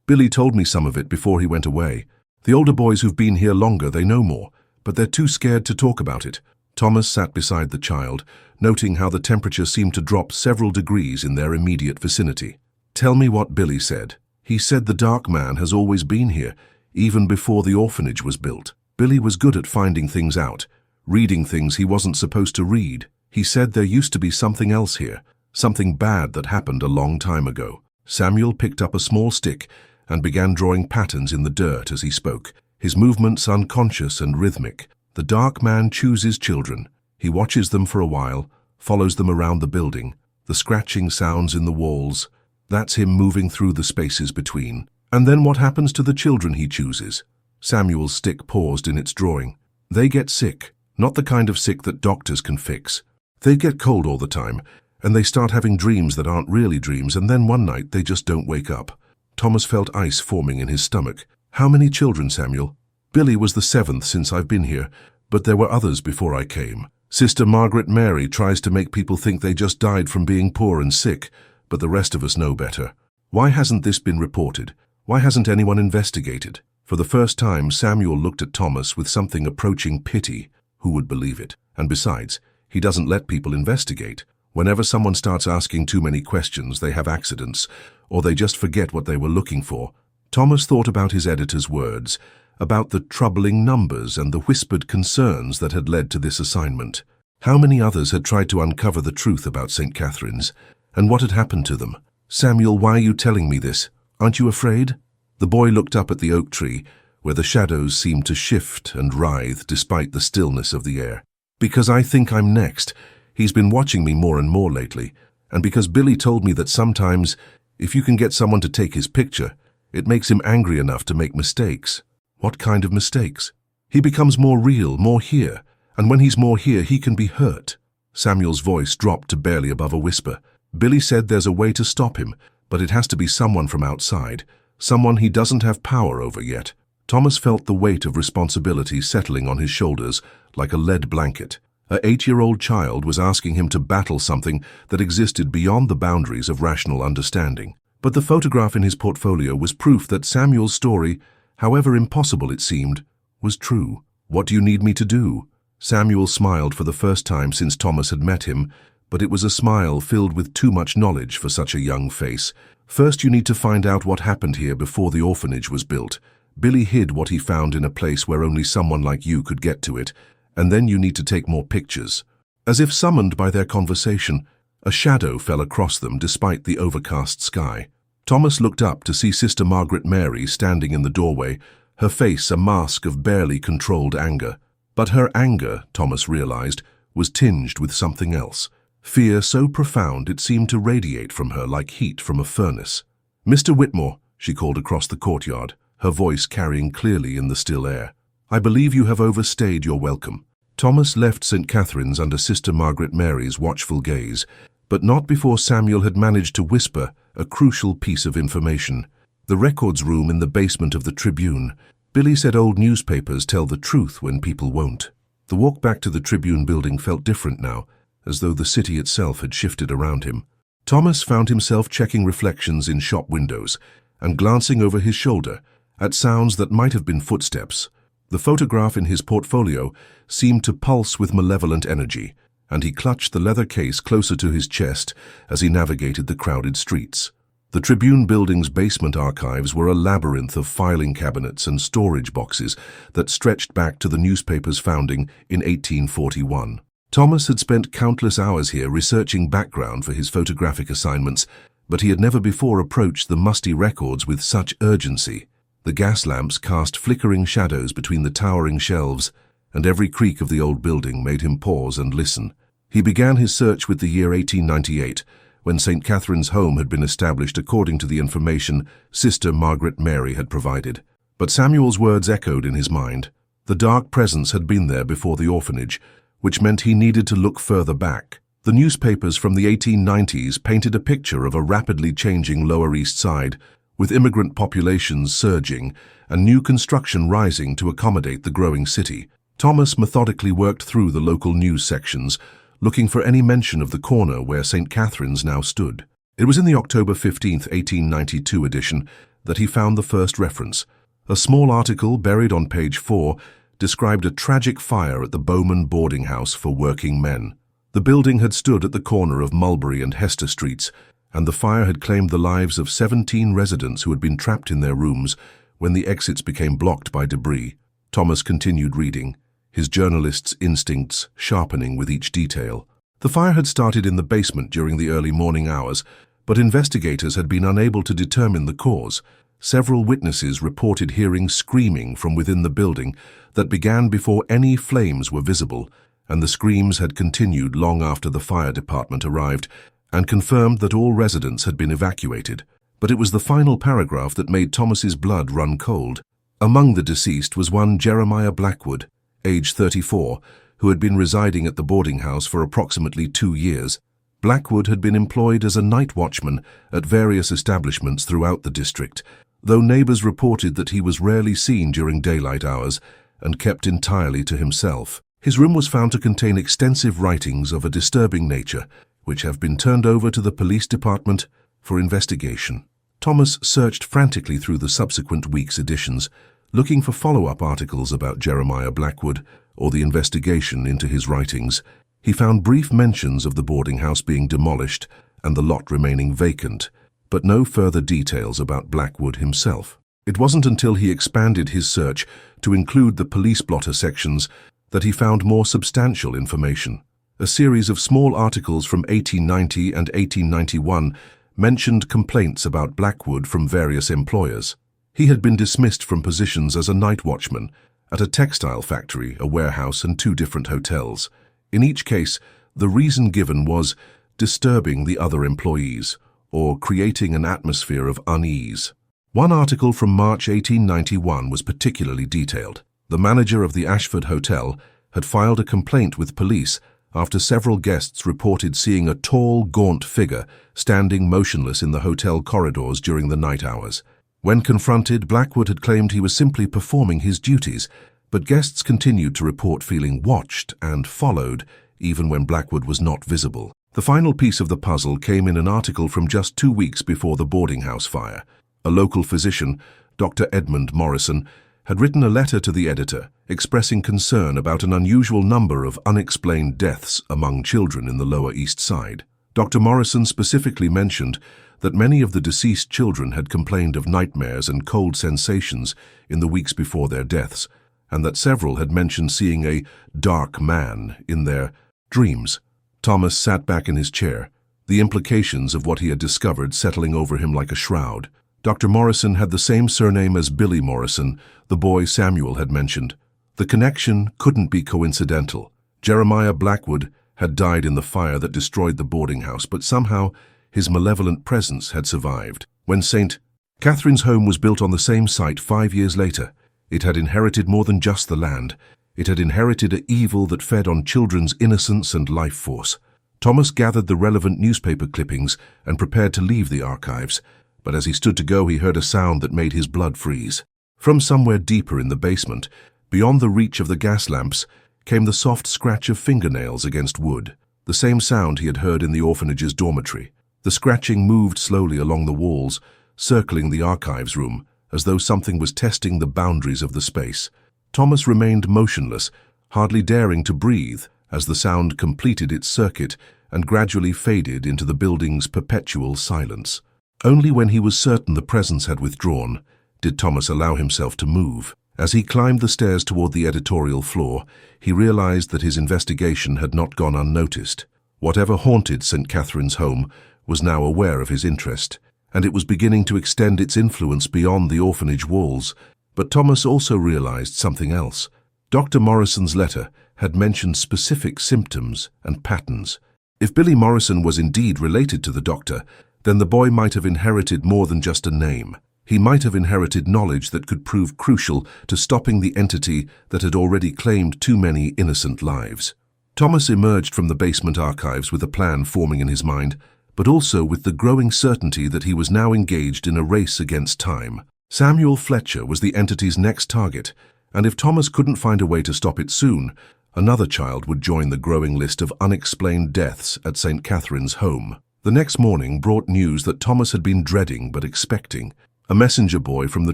Billy told me some of it before he went away. The older boys who've been here longer, they know more, but they're too scared to talk about it. Thomas sat beside the child, noting how the temperature seemed to drop several degrees in their immediate vicinity. Tell me what Billy said. He said the dark man has always been here, even before the orphanage was built. Billy was good at finding things out, reading things he wasn't supposed to read. He said there used to be something else here, something bad that happened a long time ago. Samuel picked up a small stick and began drawing patterns in the dirt as he spoke, his movements unconscious and rhythmic. The dark man chooses children. He watches them for a while, follows them around the building, the scratching sounds in the walls. That's him moving through the spaces between. And then what happens to the children he chooses? Samuel's stick paused in its drawing. They get sick, not the kind of sick that doctors can fix. They get cold all the time, and they start having dreams that aren't really dreams, and then one night they just don't wake up. Thomas felt ice forming in his stomach. How many children, Samuel? Billy was the 7th since I've been here, but there were others before I came. Sister Margaret Mary tries to make people think they just died from being poor and sick, but the rest of us know better. Why hasn't this been reported? Why hasn't anyone investigated? For the first time, Samuel looked at Thomas with something approaching pity. Who would believe it? And besides, he doesn't let people investigate. Whenever someone starts asking too many questions, they have accidents, or they just forget what they were looking for. Thomas thought about his editor's words, about the troubling numbers and the whispered concerns that had led to this assignment. How many others had tried to uncover the truth about St. Catherine's, and what had happened to them? Samuel, why are you telling me this? Aren't you afraid? The boy looked up at the oak tree, where the shadows seemed to shift and writhe despite the stillness of the air. Because I think I'm next. He's been watching me more and more lately, and because Billy told me that sometimes, if you can get someone to take his picture, it makes him angry enough to make mistakes. What kind of mistakes? He becomes more real, more here, and when he's more here, he can be hurt. Samuel's voice dropped to barely above a whisper. Billy said there's a way to stop him, but it has to be someone from outside, someone he doesn't have power over yet. Thomas felt the weight of responsibility settling on his shoulders like a lead blanket. An 8-year-old child was asking him to battle something that existed beyond the boundaries of rational understanding. But the photograph in his portfolio was proof that Samuel's story, however impossible it seemed, was true. What do you need me to do? Samuel smiled for the first time since Thomas had met him, but it was a smile filled with too much knowledge for such a young face. First, you need to find out what happened here before the orphanage was built. Billy hid what he found in a place where only someone like you could get to it, and then you need to take more pictures. As if summoned by their conversation, a shadow fell across them despite the overcast sky. Thomas looked up to see Sister Margaret Mary standing in the doorway, her face a mask of barely controlled anger. But her anger, Thomas realized, was tinged with something else. Fear so profound it seemed to radiate from her like heat from a furnace. "Mr. Whitmore," she called across the courtyard, her voice carrying clearly in the still air. "I believe you have overstayed your welcome." Thomas left St. Catherine's under Sister Margaret Mary's watchful gaze, but not before Samuel had managed to whisper a crucial piece of information. The records room in the basement of the Tribune. Billy said old newspapers tell the truth when people won't. The walk back to the Tribune building felt different now, as though the city itself had shifted around him. Thomas found himself checking reflections in shop windows and glancing over his shoulder at sounds that might have been footsteps. The photograph in his portfolio seemed to pulse with malevolent energy, and he clutched the leather case closer to his chest as he navigated the crowded streets. The Tribune building's basement archives were a labyrinth of filing cabinets and storage boxes that stretched back to the newspaper's founding in 1841. Thomas had spent countless hours here researching background for his photographic assignments, but he had never before approached the musty records with such urgency. The gas lamps cast flickering shadows between the towering shelves, and every creak of the old building made him pause and listen. He began his search with the year 1898, when St. Catherine's home had been established according to the information Sister Margaret Mary had provided. But Samuel's words echoed in his mind. The dark presence had been there before the orphanage, which meant he needed to look further back. The newspapers from the 1890s painted a picture of a rapidly changing Lower East Side, with immigrant populations surging and new construction rising to accommodate the growing city. Thomas methodically worked through the local news sections, looking for any mention of the corner where St. Catherine's now stood. It was in the October 15, 1892 edition that he found the first reference. A small article buried on page 4 described a tragic fire at the Bowman boarding house for working men. The building had stood at the corner of Mulberry and Hester Streets, and the fire had claimed the lives of 17 residents who had been trapped in their rooms when the exits became blocked by debris. Thomas continued reading, his journalist's instincts sharpening with each detail. The fire had started in the basement during the early morning hours, but investigators had been unable to determine the cause. Several witnesses reported hearing screaming from within the building that began before any flames were visible, and the screams had continued long after the fire department arrived and confirmed that all residents had been evacuated. But it was the final paragraph that made Thomas's blood run cold. Among the deceased was one Jeremiah Blackwood, age 34, who had been residing at the boarding house for approximately 2 years. Blackwood had been employed as a night watchman at various establishments throughout the district, though neighbors reported that he was rarely seen during daylight hours and kept entirely to himself. His room was found to contain extensive writings of a disturbing nature, which have been turned over to the police department for investigation. Thomas searched frantically through the subsequent week's editions, looking for follow-up articles about Jeremiah Blackwood or the investigation into his writings. He found brief mentions of the boarding house being demolished and the lot remaining vacant, but no further details about Blackwood himself. It wasn't until he expanded his search to include the police blotter sections that he found more substantial information. A series of small articles from 1890 and 1891 mentioned complaints about Blackwood from various employers. He had been dismissed from positions as a night watchman at a textile factory, a warehouse, and 2 different hotels. In each case, the reason given was disturbing the other employees or creating an atmosphere of unease. One article from March 1891 was particularly detailed. The manager of the Ashford Hotel had filed a complaint with police after several guests reported seeing a tall, gaunt figure standing motionless in the hotel corridors during the night hours. When confronted, Blackwood had claimed he was simply performing his duties, but guests continued to report feeling watched and followed, even when Blackwood was not visible. The final piece of the puzzle came in an article from just 2 weeks before the boarding house fire. A local physician, Dr. Edmund Morrison, had written a letter to the editor expressing concern about an unusual number of unexplained deaths among children in the Lower East Side. Dr. Morrison specifically mentioned that many of the deceased children had complained of nightmares and cold sensations in the weeks before their deaths, and that several had mentioned seeing a dark man in their dreams. Thomas sat back in his chair, the implications of what he had discovered settling over him like a shroud. Dr. Morrison had the same surname as Billy Morrison, the boy Samuel had mentioned. The connection couldn't be coincidental. Jeremiah Blackwood had died in the fire that destroyed the boarding house, but somehow his malevolent presence had survived. When St. Catherine's home was built on the same site 5 years later, it had inherited more than just the land. It had inherited an evil that fed on children's innocence and life force. Thomas gathered the relevant newspaper clippings and prepared to leave the archives, but as he stood to go, he heard a sound that made his blood freeze. From somewhere deeper in the basement, beyond the reach of the gas lamps, came the soft scratch of fingernails against wood, the same sound he had heard in the orphanage's dormitory. The scratching moved slowly along the walls, circling the archives room, as though something was testing the boundaries of the space. Thomas remained motionless, hardly daring to breathe, as the sound completed its circuit and gradually faded into the building's perpetual silence. Only when he was certain the presence had withdrawn did Thomas allow himself to move. As he climbed the stairs toward the editorial floor, he realized that his investigation had not gone unnoticed. Whatever haunted St. Catherine's home was now aware of his interest, and it was beginning to extend its influence beyond the orphanage walls. But Thomas also realized something else. Dr. Morrison's letter had mentioned specific symptoms and patterns. If Billy Morrison was indeed related to the doctor, then the boy might have inherited more than just a name. He might have inherited knowledge that could prove crucial to stopping the entity that had already claimed too many innocent lives. Thomas emerged from the basement archives with a plan forming in his mind, but also with the growing certainty that he was now engaged in a race against time. Samuel Fletcher was the entity's next target, and if Thomas couldn't find a way to stop it soon, Another child would join the growing list of unexplained deaths at St. Catherine's home. The next morning brought news that Thomas had been dreading but expecting. A messenger boy from the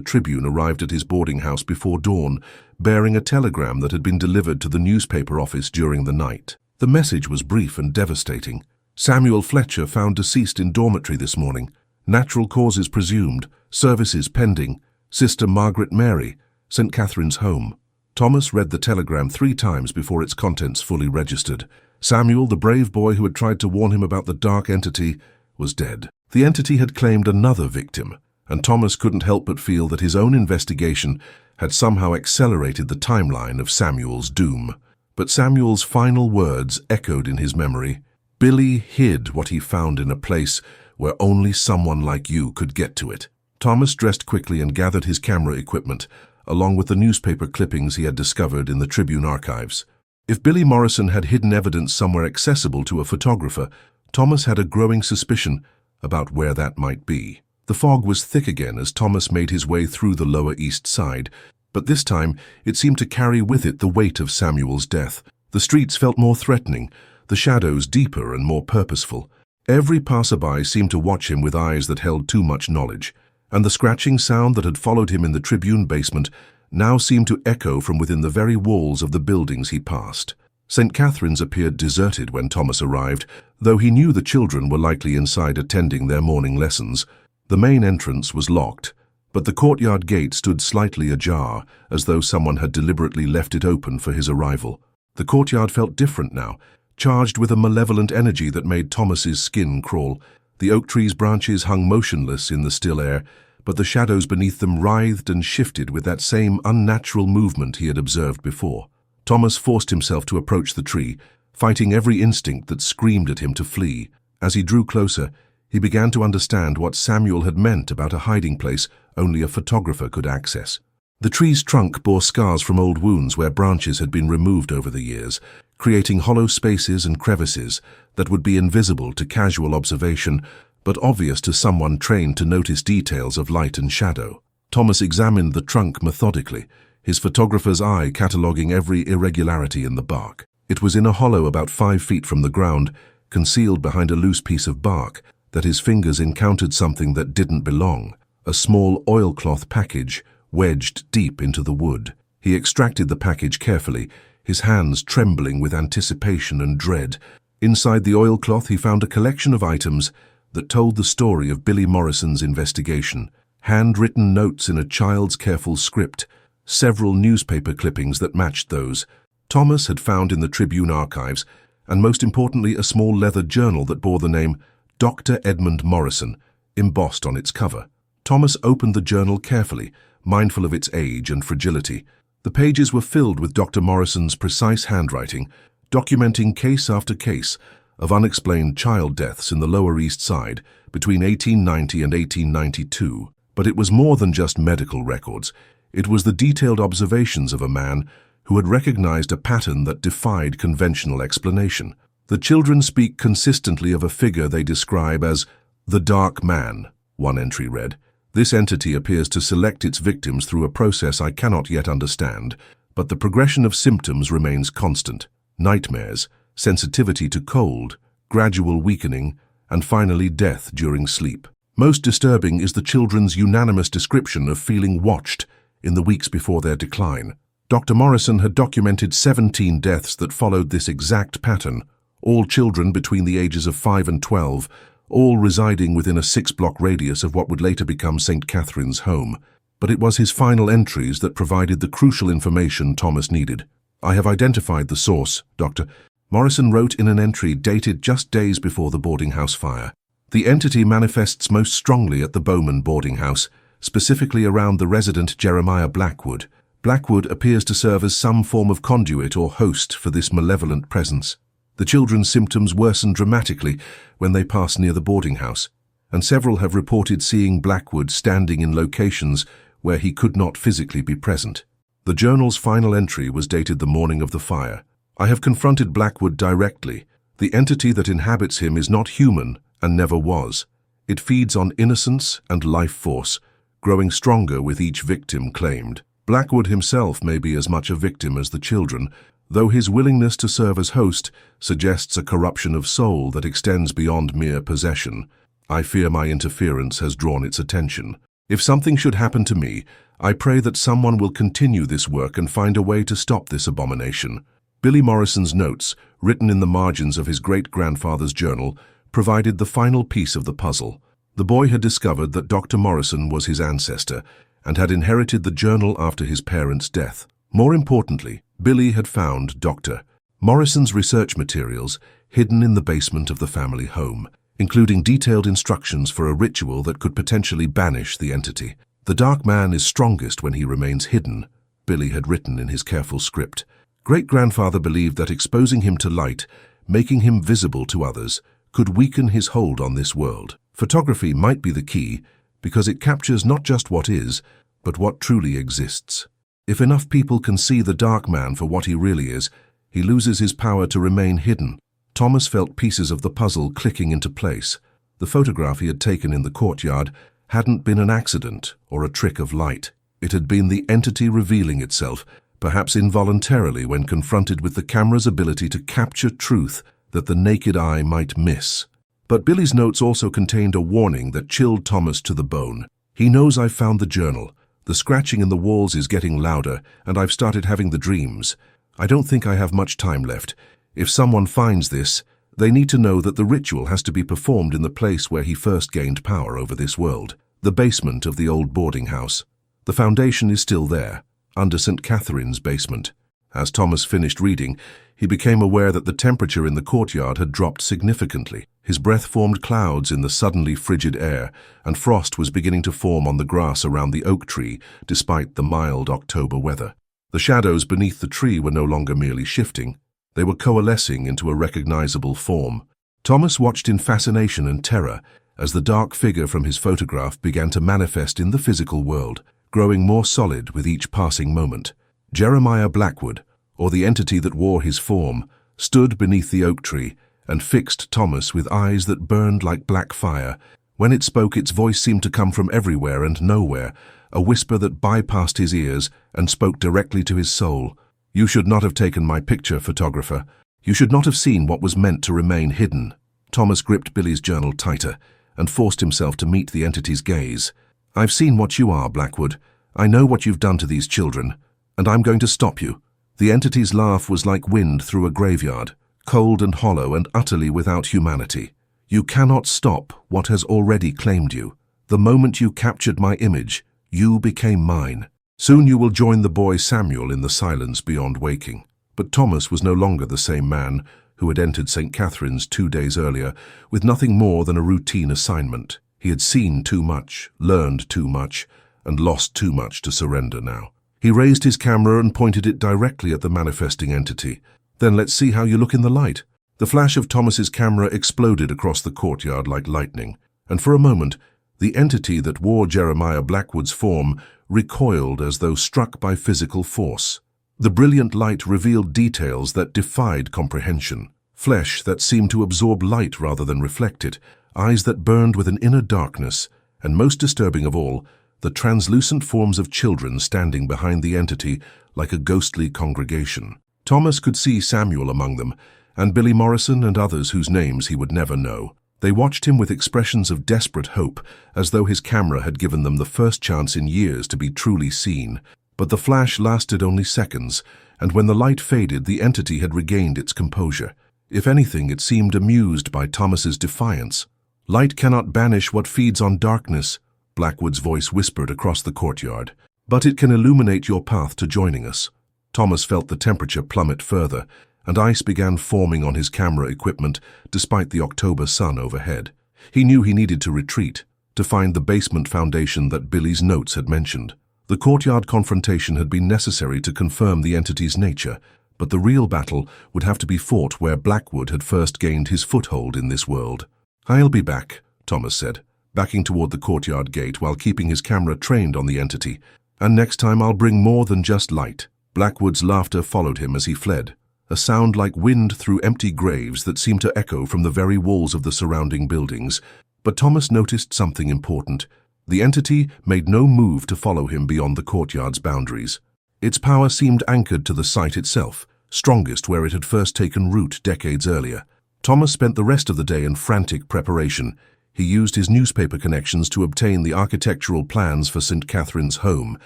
Tribune arrived at his boarding house before dawn, bearing a telegram that had been delivered to the newspaper office during the night. The message was brief and devastating. Samuel Fletcher found deceased in dormitory this morning. Natural causes presumed. Services pending. Sister Margaret Mary, St. Catherine's home. Thomas read the telegram 3 times before its contents fully registered. Samuel, the brave boy who had tried to warn him about the dark entity, was dead. The entity had claimed another victim, and Thomas couldn't help but feel that his own investigation had somehow accelerated the timeline of Samuel's doom. But Samuel's final words echoed in his memory. Billy hid what he found in a place where only someone like you could get to it. Thomas dressed quickly and gathered his camera equipment, along with the newspaper clippings he had discovered in the Tribune archives. If Billy Morrison had hidden evidence somewhere accessible to a photographer, Thomas had a growing suspicion about where that might be. The fog was thick again as Thomas made his way through the Lower East Side, but this time it seemed to carry with it the weight of Samuel's death. The streets felt more threatening, the shadows deeper and more purposeful. Every passerby seemed to watch him with eyes that held too much knowledge, and the scratching sound that had followed him in the Tribune basement now seemed to echo from within the very walls of the buildings he passed. St. Catherine's appeared deserted when Thomas arrived, though he knew the children were likely inside attending their morning lessons. The main entrance was locked, but the courtyard gate stood slightly ajar, as though someone had deliberately left it open for his arrival. The courtyard felt different now, charged with a malevolent energy that made Thomas's skin crawl. The oak tree's branches hung motionless in the still air, but the shadows beneath them writhed and shifted with that same unnatural movement he had observed before. Thomas forced himself to approach the tree, fighting every instinct that screamed at him to flee. As he drew closer, he began to understand what Samuel had meant about a hiding place only a photographer could access. The tree's trunk bore scars from old wounds where branches had been removed over the years, creating hollow spaces and crevices that would be invisible to casual observation, but obvious to someone trained to notice details of light and shadow. Thomas examined the trunk methodically, his photographer's eye cataloguing every irregularity in the bark. It was in a hollow about 5 feet from the ground, concealed behind a loose piece of bark, that his fingers encountered something that didn't belong, a small oilcloth package wedged deep into the wood. He extracted the package carefully, his hands trembling with anticipation and dread. Inside the oilcloth he found a collection of items that told the story of Billy Morrison's investigation. Handwritten notes in a child's careful script, several newspaper clippings that matched those Thomas had found in the Tribune archives, and most importantly a small leather journal that bore the name Dr. Edmund Morrison, embossed on its cover. Thomas opened the journal carefully, mindful of its age and fragility. The pages were filled with Dr. Morrison's precise handwriting, documenting case after case of unexplained child deaths in the Lower East Side between 1890 and 1892. But it was more than just medical records. It was the detailed observations of a man who had recognized a pattern that defied conventional explanation. The children speak consistently of a figure they describe as the Dark Man, one entry read. This entity appears to select its victims through a process I cannot yet understand, but the progression of symptoms remains constant. Nightmares, sensitivity to cold, gradual weakening, and finally death during sleep. Most disturbing is the children's unanimous description of feeling watched in the weeks before their decline. Dr. Morrison had documented 17 deaths that followed this exact pattern, all children between the ages of 5 and 12, all residing within a 6-block radius of what would later become St. Catherine's home. But it was his final entries that provided the crucial information Thomas needed. I have identified the source, Dr. Morrison wrote in an entry dated just days before the boarding house fire. The entity manifests most strongly at the Bowman boarding house, specifically around the resident Jeremiah Blackwood. Blackwood appears to serve as some form of conduit or host for this malevolent presence. The children's symptoms worsened dramatically when they passed near the boarding house, and several have reported seeing Blackwood standing in locations where he could not physically be present. The journal's final entry was dated the morning of the fire. I have confronted Blackwood directly. The entity that inhabits him is not human and never was. It feeds on innocence and life force, growing stronger with each victim claimed. Blackwood himself may be as much a victim as the children, though his willingness to serve as host suggests a corruption of soul that extends beyond mere possession. I fear my interference has drawn its attention. If something should happen to me, I pray that someone will continue this work and find a way to stop this abomination. Billy Morrison's notes, written in the margins of his great-grandfather's journal, provided the final piece of the puzzle. The boy had discovered that Dr. Morrison was his ancestor and had inherited the journal after his parents' death. More importantly, Billy had found Dr. Morrison's research materials hidden in the basement of the family home, including detailed instructions for a ritual that could potentially banish the entity. The dark man is strongest when he remains hidden, Billy had written in his careful script. Great-grandfather believed that exposing him to light, making him visible to others, could weaken his hold on this world. Photography might be the key, because it captures not just what is, but what truly exists. If enough people can see the dark man for what he really is, he loses his power to remain hidden. Thomas felt pieces of the puzzle clicking into place. The photograph he had taken in the courtyard hadn't been an accident or a trick of light. It had been the entity revealing itself, perhaps involuntarily when confronted with the camera's ability to capture truth that the naked eye might miss. But Billy's notes also contained a warning that chilled Thomas to the bone. He knows I've found the journal. The scratching in the walls is getting louder, and I've started having the dreams. I don't think I have much time left. If someone finds this, they need to know that the ritual has to be performed in the place where he first gained power over this world, the basement of the old boarding house. The foundation is still there, under St. Catherine's basement. As Thomas finished reading, he became aware that the temperature in the courtyard had dropped significantly. His breath formed clouds in the suddenly frigid air, and frost was beginning to form on the grass around the oak tree, despite the mild October weather. The shadows beneath the tree were no longer merely shifting. They were coalescing into a recognizable form. Thomas watched in fascination and terror as the dark figure from his photograph began to manifest in the physical world, growing more solid with each passing moment. Jeremiah Blackwood, or the entity that wore his form, stood beneath the oak tree and fixed Thomas with eyes that burned like black fire. When it spoke, its voice seemed to come from everywhere and nowhere, a whisper that bypassed his ears and spoke directly to his soul. "You should not have taken my picture, photographer. You should not have seen what was meant to remain hidden." Thomas gripped Billy's journal tighter and forced himself to meet the entity's gaze. "I've seen what you are, Blackwood. I know what you've done to these children, and I'm going to stop you." The entity's laugh was like wind through a graveyard, cold and hollow and utterly without humanity. "You cannot stop what has already claimed you. The moment you captured my image, you became mine. Soon you will join the boy Samuel in the silence beyond waking." But Thomas was no longer the same man who had entered St. Catherine's 2 days earlier with nothing more than a routine assignment. He had seen too much, learned too much, and lost too much to surrender now. He raised his camera and pointed it directly at the manifesting entity. "Then let's see how you look in the light." The flash of Thomas's camera exploded across the courtyard like lightning, and for a moment, the entity that wore Jeremiah Blackwood's form recoiled as though struck by physical force. The brilliant light revealed details that defied comprehension. Flesh that seemed to absorb light rather than reflect it, eyes that burned with an inner darkness, and most disturbing of all, the translucent forms of children standing behind the entity like a ghostly congregation. Thomas could see Samuel among them, and Billy Morrison and others whose names he would never know. They watched him with expressions of desperate hope, as though his camera had given them the first chance in years to be truly seen. But the flash lasted only seconds, and when the light faded, the entity had regained its composure. If anything, it seemed amused by Thomas's defiance. "Light cannot banish what feeds on darkness," Blackwood's voice whispered across the courtyard, "but it can illuminate your path to joining us." Thomas felt the temperature plummet further, and ice began forming on his camera equipment despite the October sun overhead. He knew he needed to retreat, to find the basement foundation that Billy's notes had mentioned. The courtyard confrontation had been necessary to confirm the entity's nature, but the real battle would have to be fought where Blackwood had first gained his foothold in this world. "I'll be back," Thomas said, backing toward the courtyard gate while keeping his camera trained on the entity. "And next time I'll bring more than just light." Blackwood's laughter followed him as he fled, a sound like wind through empty graves that seemed to echo from the very walls of the surrounding buildings. But Thomas noticed something important. The entity made no move to follow him beyond the courtyard's boundaries. Its power seemed anchored to the site itself, strongest where it had first taken root decades earlier. Thomas spent the rest of the day in frantic preparation. He used his newspaper connections to obtain the architectural plans for St. Catherine's home,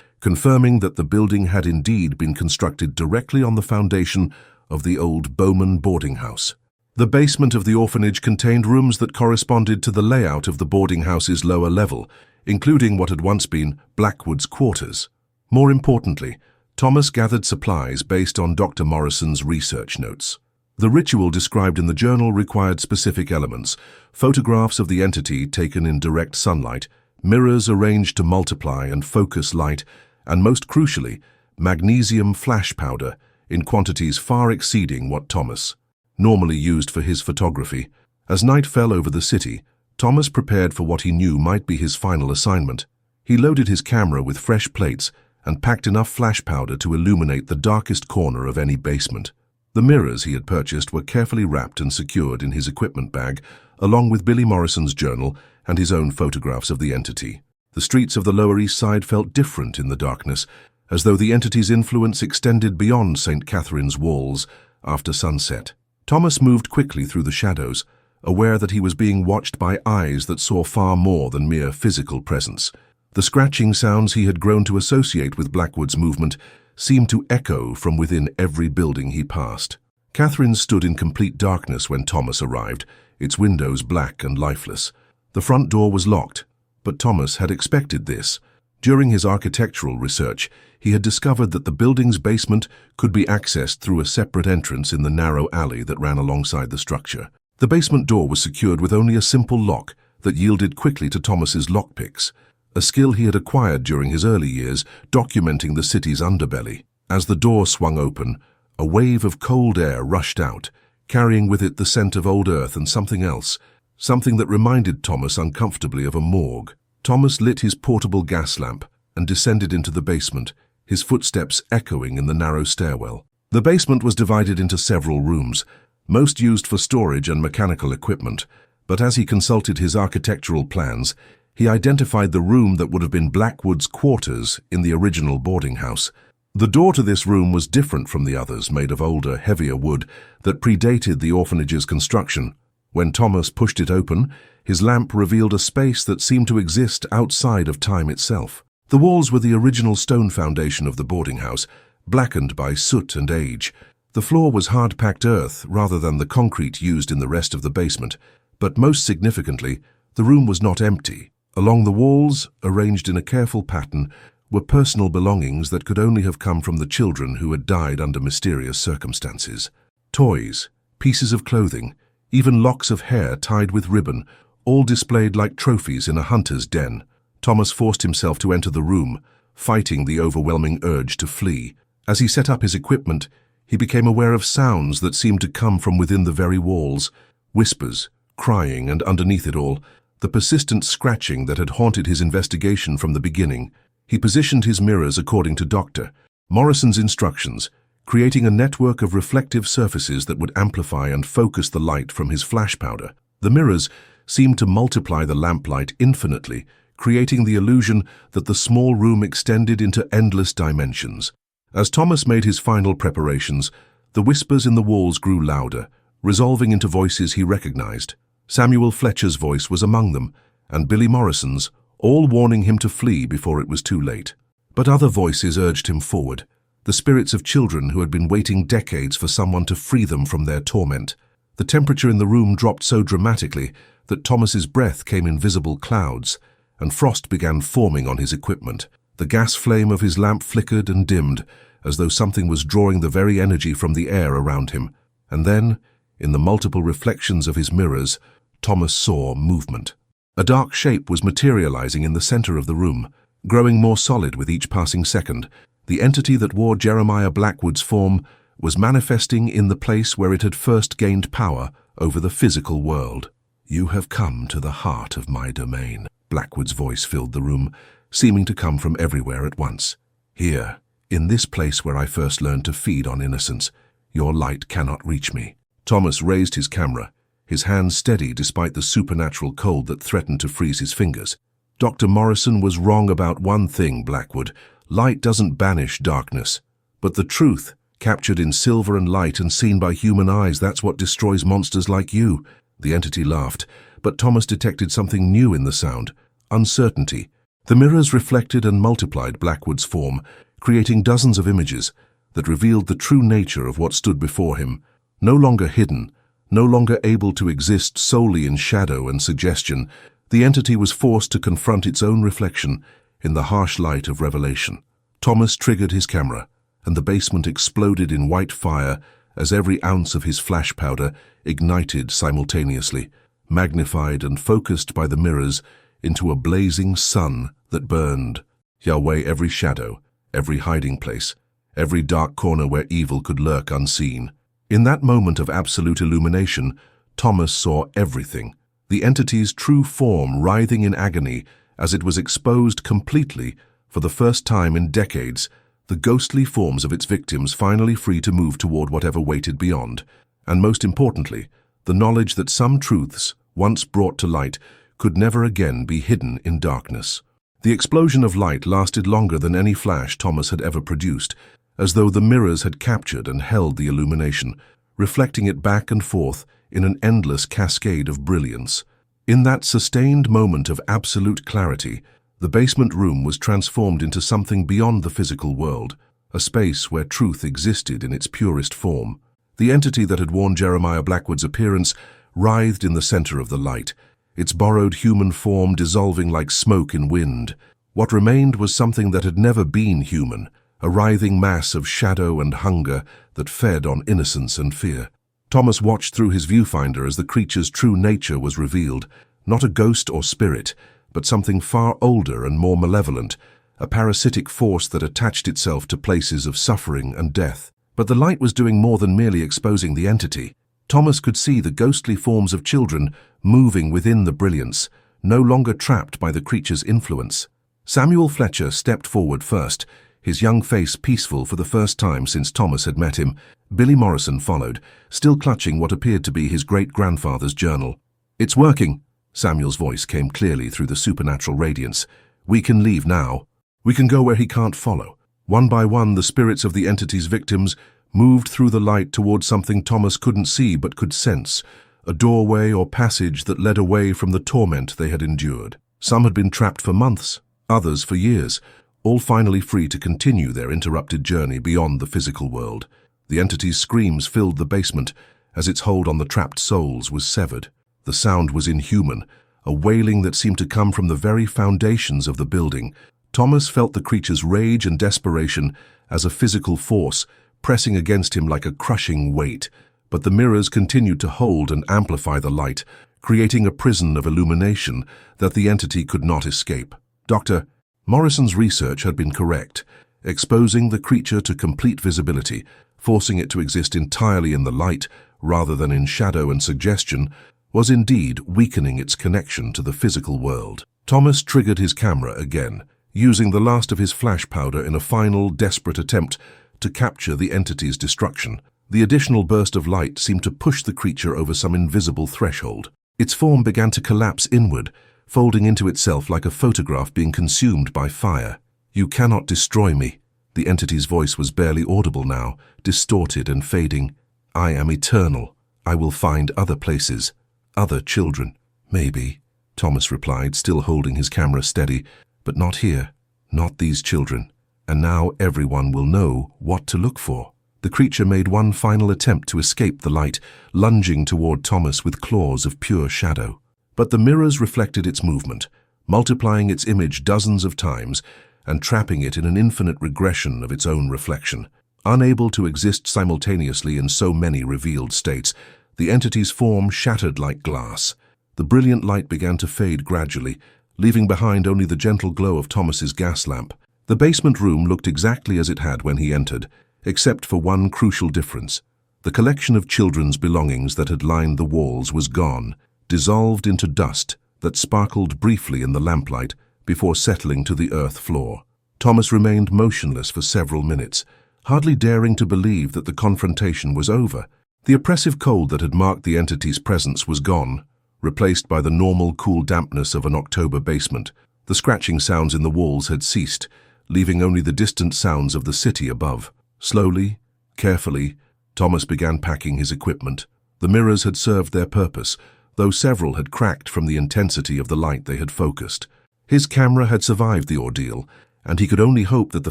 confirming that the building had indeed been constructed directly on the foundation of the old Bowman boarding house. The basement of the orphanage contained rooms that corresponded to the layout of the boarding house's lower level, including what had once been Blackwood's quarters. More importantly, Thomas gathered supplies based on Dr. Morrison's research notes. The ritual described in the journal required specific elements: photographs of the entity taken in direct sunlight, mirrors arranged to multiply and focus light, and most crucially, magnesium flash powder in quantities far exceeding what Thomas normally used for his photography. As night fell over the city, Thomas prepared for what he knew might be his final assignment. He loaded his camera with fresh plates and packed enough flash powder to illuminate the darkest corner of any basement. The mirrors he had purchased were carefully wrapped and secured in his equipment bag, along with Billy Morrison's journal and his own photographs of the entity. The streets of the Lower East Side felt different in the darkness, as though the entity's influence extended beyond St. Catherine's walls after sunset. Thomas moved quickly through the shadows, aware that he was being watched by eyes that saw far more than mere physical presence. The scratching sounds he had grown to associate with Blackwood's movement seemed to echo from within every building he passed. Catherine stood in complete darkness when Thomas arrived, its windows black and lifeless. The front door was locked, but Thomas had expected this. During his architectural research, he had discovered that the building's basement could be accessed through a separate entrance in the narrow alley that ran alongside the structure. The basement door was secured with only a simple lock that yielded quickly to Thomas's lockpicks, a skill he had acquired during his early years documenting the city's underbelly. As the door swung open, a wave of cold air rushed out, carrying with it the scent of old earth and something else, something that reminded Thomas uncomfortably of a morgue. Thomas lit his portable gas lamp and descended into the basement, his footsteps echoing in the narrow stairwell. The basement was divided into several rooms, most used for storage and mechanical equipment, but as he consulted his architectural plans, he identified the room that would have been Blackwood's quarters in the original boarding house. The door to this room was different from the others, made of older, heavier wood that predated the orphanage's construction. When Thomas pushed it open, his lamp revealed a space that seemed to exist outside of time itself. The walls were the original stone foundation of the boarding house, blackened by soot and age. The floor was hard-packed earth rather than the concrete used in the rest of the basement, but most significantly, the room was not empty. Along the walls, arranged in a careful pattern, were personal belongings that could only have come from the children who had died under mysterious circumstances. Toys, pieces of clothing, even locks of hair tied with ribbon, all displayed like trophies in a hunter's den. Thomas forced himself to enter the room, fighting the overwhelming urge to flee. As he set up his equipment, he became aware of sounds that seemed to come from within the very walls, whispers, crying, and underneath it all, the persistent scratching that had haunted his investigation from the beginning. He positioned his mirrors according to Dr. Morrison's instructions, creating a network of reflective surfaces that would amplify and focus the light from his flash powder. The mirrors seemed to multiply the lamplight infinitely, creating the illusion that the small room extended into endless dimensions. As Thomas made his final preparations, the whispers in the walls grew louder, resolving into voices he recognized. Samuel Fletcher's voice was among them, and Billy Morrison's, all warning him to flee before it was too late. But other voices urged him forward, the spirits of children who had been waiting decades for someone to free them from their torment. The temperature in the room dropped so dramatically that Thomas's breath came in visible clouds, and frost began forming on his equipment. The gas flame of his lamp flickered and dimmed, as though something was drawing the very energy from the air around him. And then, in the multiple reflections of his mirrors, Thomas saw movement. A dark shape was materializing in the center of the room, growing more solid with each passing second. The entity that wore Jeremiah Blackwood's form was manifesting in the place where it had first gained power over the physical world. "You have come to the heart of my domain." Blackwood's voice filled the room, seeming to come from everywhere at once. "Here, in this place where I first learned to feed on innocence, your light cannot reach me." Thomas raised his camera, his hands steady despite the supernatural cold that threatened to freeze his fingers. Dr. Morrison was wrong about one thing, Blackwood. Light doesn't banish darkness, but the truth Captured in silver and light and seen by human eyes, that's what destroys monsters like you." The entity laughed, but Thomas detected something new in the sound: uncertainty. The mirrors reflected and multiplied Blackwood's form, creating dozens of images that revealed the true nature of what stood before him. No longer hidden, no longer able to exist solely in shadow and suggestion, the entity was forced to confront its own reflection in the harsh light of revelation. Thomas triggered his camera, and the basement exploded in white fire as every ounce of his flash powder ignited simultaneously, magnified and focused by the mirrors into a blazing sun that burned. Yahweh, every shadow, every hiding place, every dark corner where evil could lurk unseen. In that moment of absolute illumination, Thomas saw everything, the entity's true form writhing in agony as it was exposed completely for the first time in decades, the ghostly forms of its victims finally free to move toward whatever waited beyond, and most importantly, the knowledge that some truths, once brought to light, could never again be hidden in darkness. The explosion of light lasted longer than any flash Thomas had ever produced, as though the mirrors had captured and held the illumination, reflecting it back and forth in an endless cascade of brilliance. In that sustained moment of absolute clarity, the basement room was transformed into something beyond the physical world, a space where truth existed in its purest form. The entity that had worn Jeremiah Blackwood's appearance writhed in the center of the light, its borrowed human form dissolving like smoke in wind. What remained was something that had never been human, a writhing mass of shadow and hunger that fed on innocence and fear. Thomas watched through his viewfinder as the creature's true nature was revealed, not a ghost or spirit, but something far older and more malevolent, a parasitic force that attached itself to places of suffering and death. But the light was doing more than merely exposing the entity. Thomas could see the ghostly forms of children moving within the brilliance, no longer trapped by the creature's influence. Samuel Fletcher stepped forward first, his young face peaceful for the first time since Thomas had met him. Billy Morrison followed, still clutching what appeared to be his great-grandfather's journal. "It's working," Samuel's voice came clearly through the supernatural radiance. "We can leave now. We can go where he can't follow." One by one, the spirits of the entity's victims moved through the light towards something Thomas couldn't see but could sense, a doorway or passage that led away from the torment they had endured. Some had been trapped for months, others for years, all finally free to continue their interrupted journey beyond the physical world. The entity's screams filled the basement as its hold on the trapped souls was severed. The sound was inhuman, a wailing that seemed to come from the very foundations of the building. Thomas felt the creature's rage and desperation as a physical force, pressing against him like a crushing weight. But the mirrors continued to hold and amplify the light, creating a prison of illumination that the entity could not escape. Dr. Morrison's research had been correct, exposing the creature to complete visibility, forcing it to exist entirely in the light rather than in shadow and suggestion, was indeed weakening its connection to the physical world. Thomas triggered his camera again, using the last of his flash powder in a final, desperate attempt to capture the entity's destruction. The additional burst of light seemed to push the creature over some invisible threshold. Its form began to collapse inward, folding into itself like a photograph being consumed by fire. "You cannot destroy me." The entity's voice was barely audible now, distorted and fading. "I am eternal. I will find other places, other children." "Maybe," Thomas replied, still holding his camera steady, "but not here, not these children. And now everyone will know what to look for." The creature made one final attempt to escape the light, lunging toward Thomas with claws of pure shadow. But the mirrors reflected its movement, multiplying its image dozens of times and trapping it in an infinite regression of its own reflection. Unable to exist simultaneously in so many revealed states, the entity's form shattered like glass. The brilliant light began to fade gradually, leaving behind only the gentle glow of Thomas's gas lamp. The basement room looked exactly as it had when he entered, except for one crucial difference. The collection of children's belongings that had lined the walls was gone, dissolved into dust that sparkled briefly in the lamplight before settling to the earth floor. Thomas remained motionless for several minutes, hardly daring to believe that the confrontation was over. The oppressive cold that had marked the entity's presence was gone, replaced by the normal cool dampness of an October basement. The scratching sounds in the walls had ceased, leaving only the distant sounds of the city above. Slowly, Carefully, Thomas began packing his equipment. The mirrors had served their purpose, though several had cracked from the intensity of the light they had focused. His camera had survived the ordeal, and he could only hope that the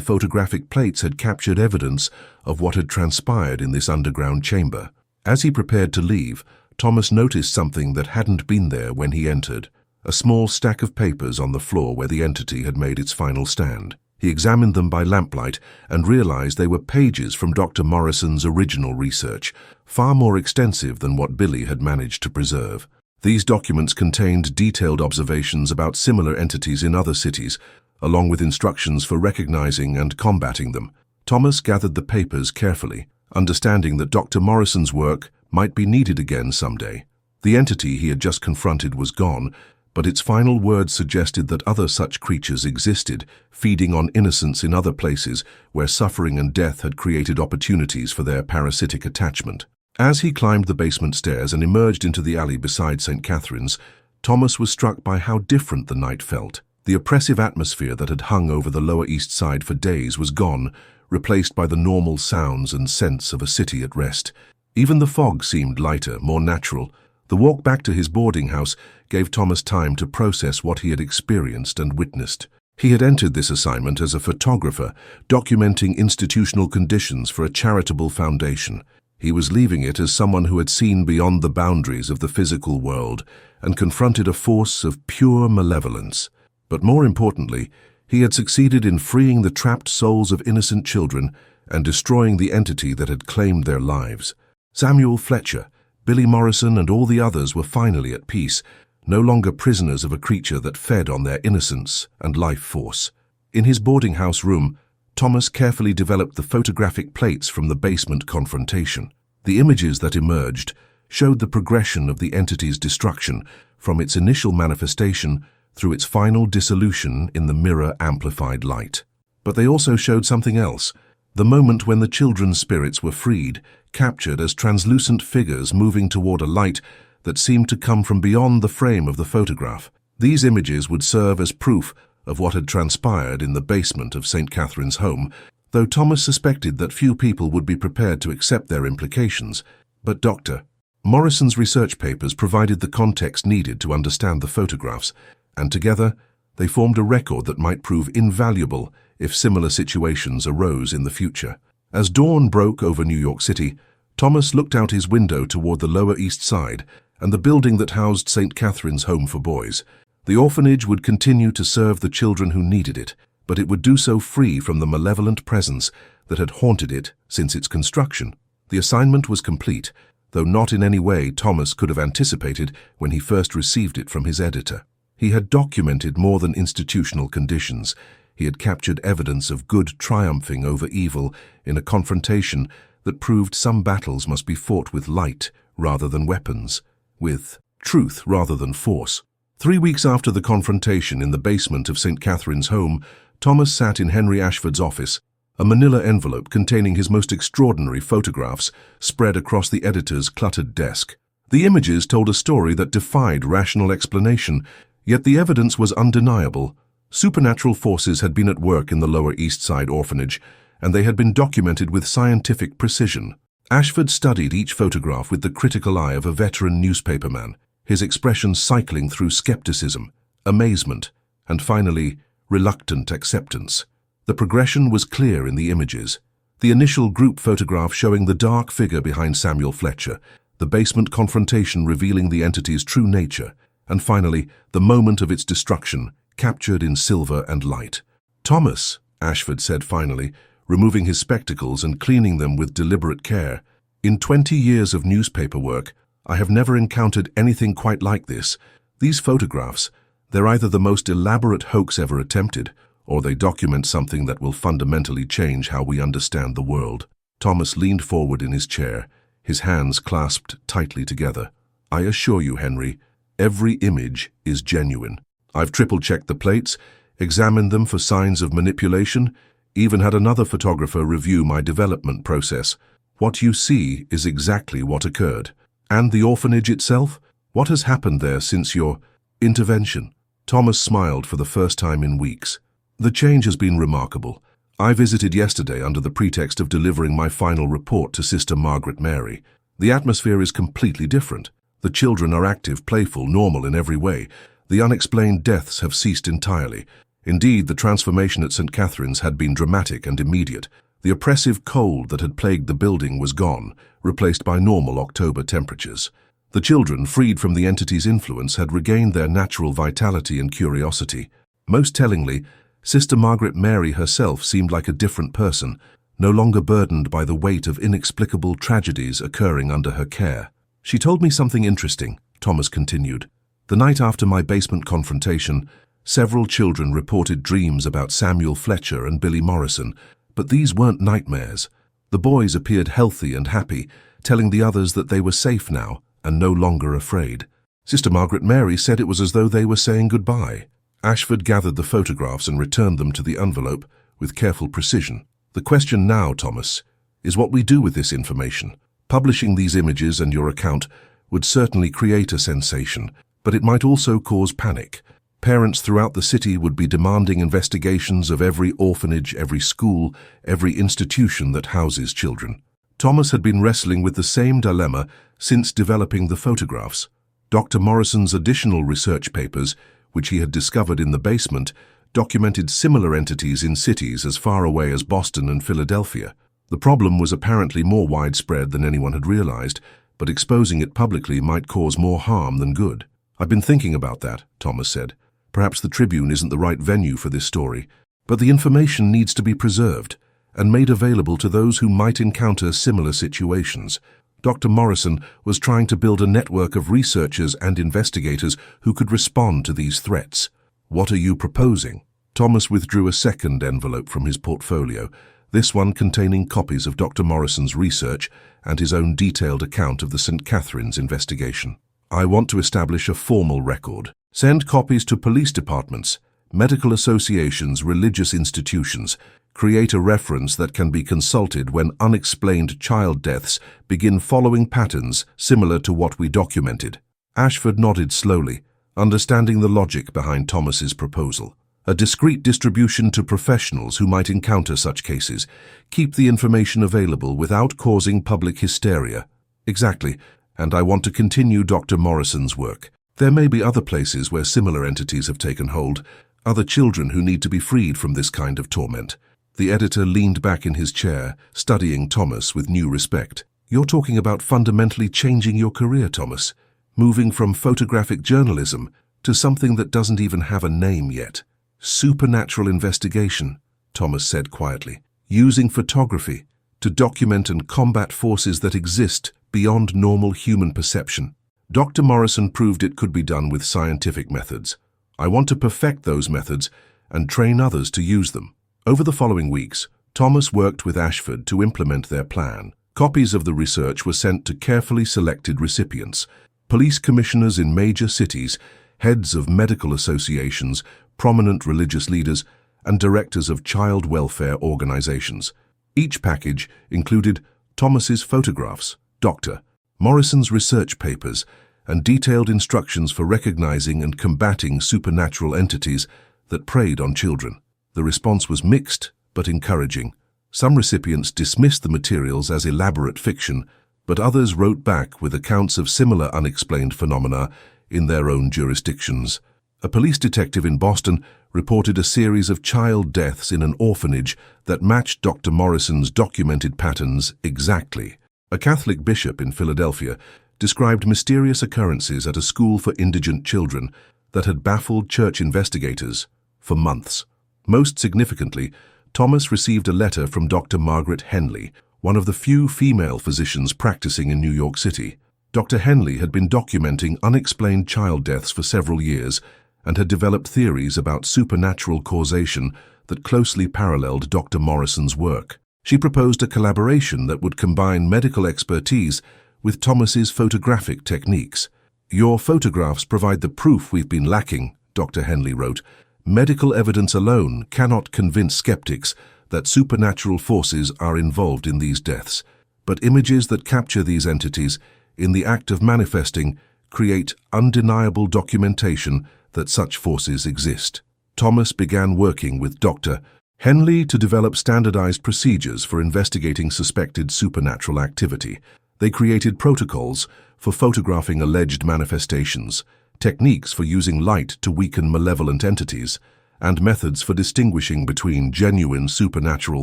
photographic plates had captured evidence of what had transpired in this underground chamber. As he prepared to leave, Thomas noticed something that hadn't been there when he entered: a small stack of papers on the floor where the entity had made its final stand. He examined them by lamplight and realized they were pages from Dr. Morrison's original research, far more extensive than what Billy had managed to preserve. These documents contained detailed observations about similar entities in other cities, along with instructions for recognizing and combating them. Thomas gathered the papers carefully, understanding that Dr. Morrison's work might be needed again someday. The entity he had just confronted was gone, but its final words suggested that other such creatures existed, feeding on innocence in other places where suffering and death had created opportunities for their parasitic attachment. As he climbed the basement stairs and emerged into the alley beside St. Catherine's, Thomas was struck by how different the night felt. The oppressive atmosphere that had hung over the Lower East Side for days was gone, replaced by the normal sounds and scents of a city at rest. Even the fog seemed lighter, more natural. The walk back to his boarding house gave Thomas time to process what he had experienced and witnessed. He had entered this assignment as a photographer, documenting institutional conditions for a charitable foundation. He was leaving it as someone who had seen beyond the boundaries of the physical world and confronted a force of pure malevolence. But more importantly, he had succeeded in freeing the trapped souls of innocent children and destroying the entity that had claimed their lives. Samuel Fletcher, Billy Morrison, and all the others were finally at peace, no longer prisoners of a creature that fed on their innocence and life force. In his boarding house room, Thomas carefully developed the photographic plates from the basement confrontation. The images that emerged showed the progression of the entity's destruction, from its initial manifestation through its final dissolution in the mirror-amplified light. But they also showed something else: the moment when the children's spirits were freed, captured as translucent figures moving toward a light that seemed to come from beyond the frame of the photograph. These images would serve as proof of what had transpired in the basement of St. Catherine's home, though Thomas suspected that few people would be prepared to accept their implications. But Dr. Morrison's research papers provided the context needed to understand the photographs, and together they formed a record that might prove invaluable if similar situations arose in the future. As dawn broke over New York City, Thomas looked out his window toward the Lower East Side and the building that housed St. Catherine's Home for Boys. The orphanage would continue to serve the children who needed it, but it would do so free from the malevolent presence that had haunted it since its construction. The assignment was complete, though not in any way Thomas could have anticipated when he first received it from his editor. He had documented more than institutional conditions. He had captured evidence of good triumphing over evil in a confrontation that proved some battles must be fought with light rather than weapons, with truth rather than force. 3 weeks after the confrontation in the basement of St. Catherine's home, Thomas sat in Henry Ashford's office, a manila envelope containing his most extraordinary photographs spread across the editor's cluttered desk. The images told a story that defied rational explanation, yet the evidence was undeniable. Supernatural forces had been at work in the Lower East Side orphanage, and they had been documented with scientific precision. Ashford studied each photograph with the critical eye of a veteran newspaperman, his expression cycling through skepticism, amazement, and finally, reluctant acceptance. The progression was clear in the images. The initial group photograph showing the dark figure behind Samuel Fletcher, the basement confrontation revealing the entity's true nature, and finally, the moment of its destruction, captured in silver and light. "Thomas," Ashford said finally, removing his spectacles and cleaning them with deliberate care, "in 20 years of newspaper work, I have never encountered anything quite like this. These photographs, they're either the most elaborate hoax ever attempted, or they document something that will fundamentally change how we understand the world." Thomas leaned forward in his chair, his hands clasped tightly together. "I assure you, Henry, every image is genuine. I've triple-checked the plates, examined them for signs of manipulation, even had another photographer review my development process. What you see is exactly what occurred. And the orphanage itself? What has happened there since your intervention?" Thomas smiled for the first time in weeks. "The change has been remarkable. I visited yesterday under the pretext of delivering my final report to Sister Margaret Mary. The atmosphere is completely different. The children are active, playful, normal in every way. The unexplained deaths have ceased entirely. Indeed, the transformation at St. Catherine's had been dramatic and immediate. The oppressive cold that had plagued the building was gone, replaced by normal October temperatures. The children, freed from the entity's influence, had regained their natural vitality and curiosity. Most tellingly, Sister Margaret Mary herself seemed like a different person, no longer burdened by the weight of inexplicable tragedies occurring under her care. She told me something interesting, Thomas continued. The night after my basement confrontation, several children reported dreams about Samuel Fletcher and Billy Morrison, but these weren't nightmares. The boys appeared healthy and happy, telling the others that they were safe now and no longer afraid. Sister Margaret Mary said it was as though they were saying goodbye. Ashford gathered the photographs and returned them to the envelope with careful precision. The question now, Thomas, is what we do with this information. Publishing these images and your account would certainly create a sensation, but it might also cause panic. Parents throughout the city would be demanding investigations of every orphanage, every school, every institution that houses children. Thomas had been wrestling with the same dilemma since developing the photographs. Dr. Morrison's additional research papers, which he had discovered in the basement, documented similar entities in cities as far away as Boston and Philadelphia. The problem was apparently more widespread than anyone had realized, but exposing it publicly might cause more harm than good. I've been thinking about that, Thomas said. Perhaps the Tribune isn't the right venue for this story, but the information needs to be preserved and made available to those who might encounter similar situations. Dr. Morrison was trying to build a network of researchers and investigators who could respond to these threats. What are you proposing? Thomas withdrew a second envelope from his portfolio, this one containing copies of Dr. Morrison's research and his own detailed account of the St. Catherine's investigation. I want to establish a formal record. Send copies to police departments, medical associations, religious institutions. Create a reference that can be consulted when unexplained child deaths begin following patterns similar to what we documented. Ashford nodded slowly, understanding the logic behind Thomas's proposal. A discreet distribution to professionals who might encounter such cases. Keep the information available without causing public hysteria. Exactly, and I want to continue Dr. Morrison's work. There may be other places where similar entities have taken hold, other children who need to be freed from this kind of torment. The editor leaned back in his chair, studying Thomas with new respect. You're talking about fundamentally changing your career, Thomas, moving from photographic journalism to something that doesn't even have a name yet. Supernatural investigation, Thomas said quietly, using photography to document and combat forces that exist beyond normal human perception. Dr. Morrison proved it could be done with scientific methods. I want to perfect those methods and train others to use them. Over the following weeks, Thomas worked with Ashford to implement their plan. Copies of the research were sent to carefully selected recipients, police commissioners in major cities, heads of medical associations, prominent religious leaders, and directors of child welfare organizations. Each package included Thomas's photographs, Dr. Morrison's research papers, and detailed instructions for recognizing and combating supernatural entities that preyed on children. The response was mixed but encouraging. Some recipients dismissed the materials as elaborate fiction, but others wrote back with accounts of similar unexplained phenomena in their own jurisdictions. A police detective in Boston reported a series of child deaths in an orphanage that matched Dr. Morrison's documented patterns exactly. A Catholic bishop in Philadelphia described mysterious occurrences at a school for indigent children that had baffled church investigators for months. Most significantly, Thomas received a letter from Dr. Margaret Henley, one of the few female physicians practicing in New York City. Dr. Henley had been documenting unexplained child deaths for several years and had developed theories about supernatural causation that closely paralleled Dr. Morrison's work. She proposed a collaboration that would combine medical expertise with Thomas's photographic techniques. Your photographs provide the proof we've been lacking, Dr. Henley wrote. Medical evidence alone cannot convince skeptics that supernatural forces are involved in these deaths, but images that capture these entities in the act of manifesting create undeniable documentation that such forces exist. Thomas began working with Dr. Henley to develop standardized procedures for investigating suspected supernatural activity. They created protocols for photographing alleged manifestations, techniques for using light to weaken malevolent entities, and methods for distinguishing between genuine supernatural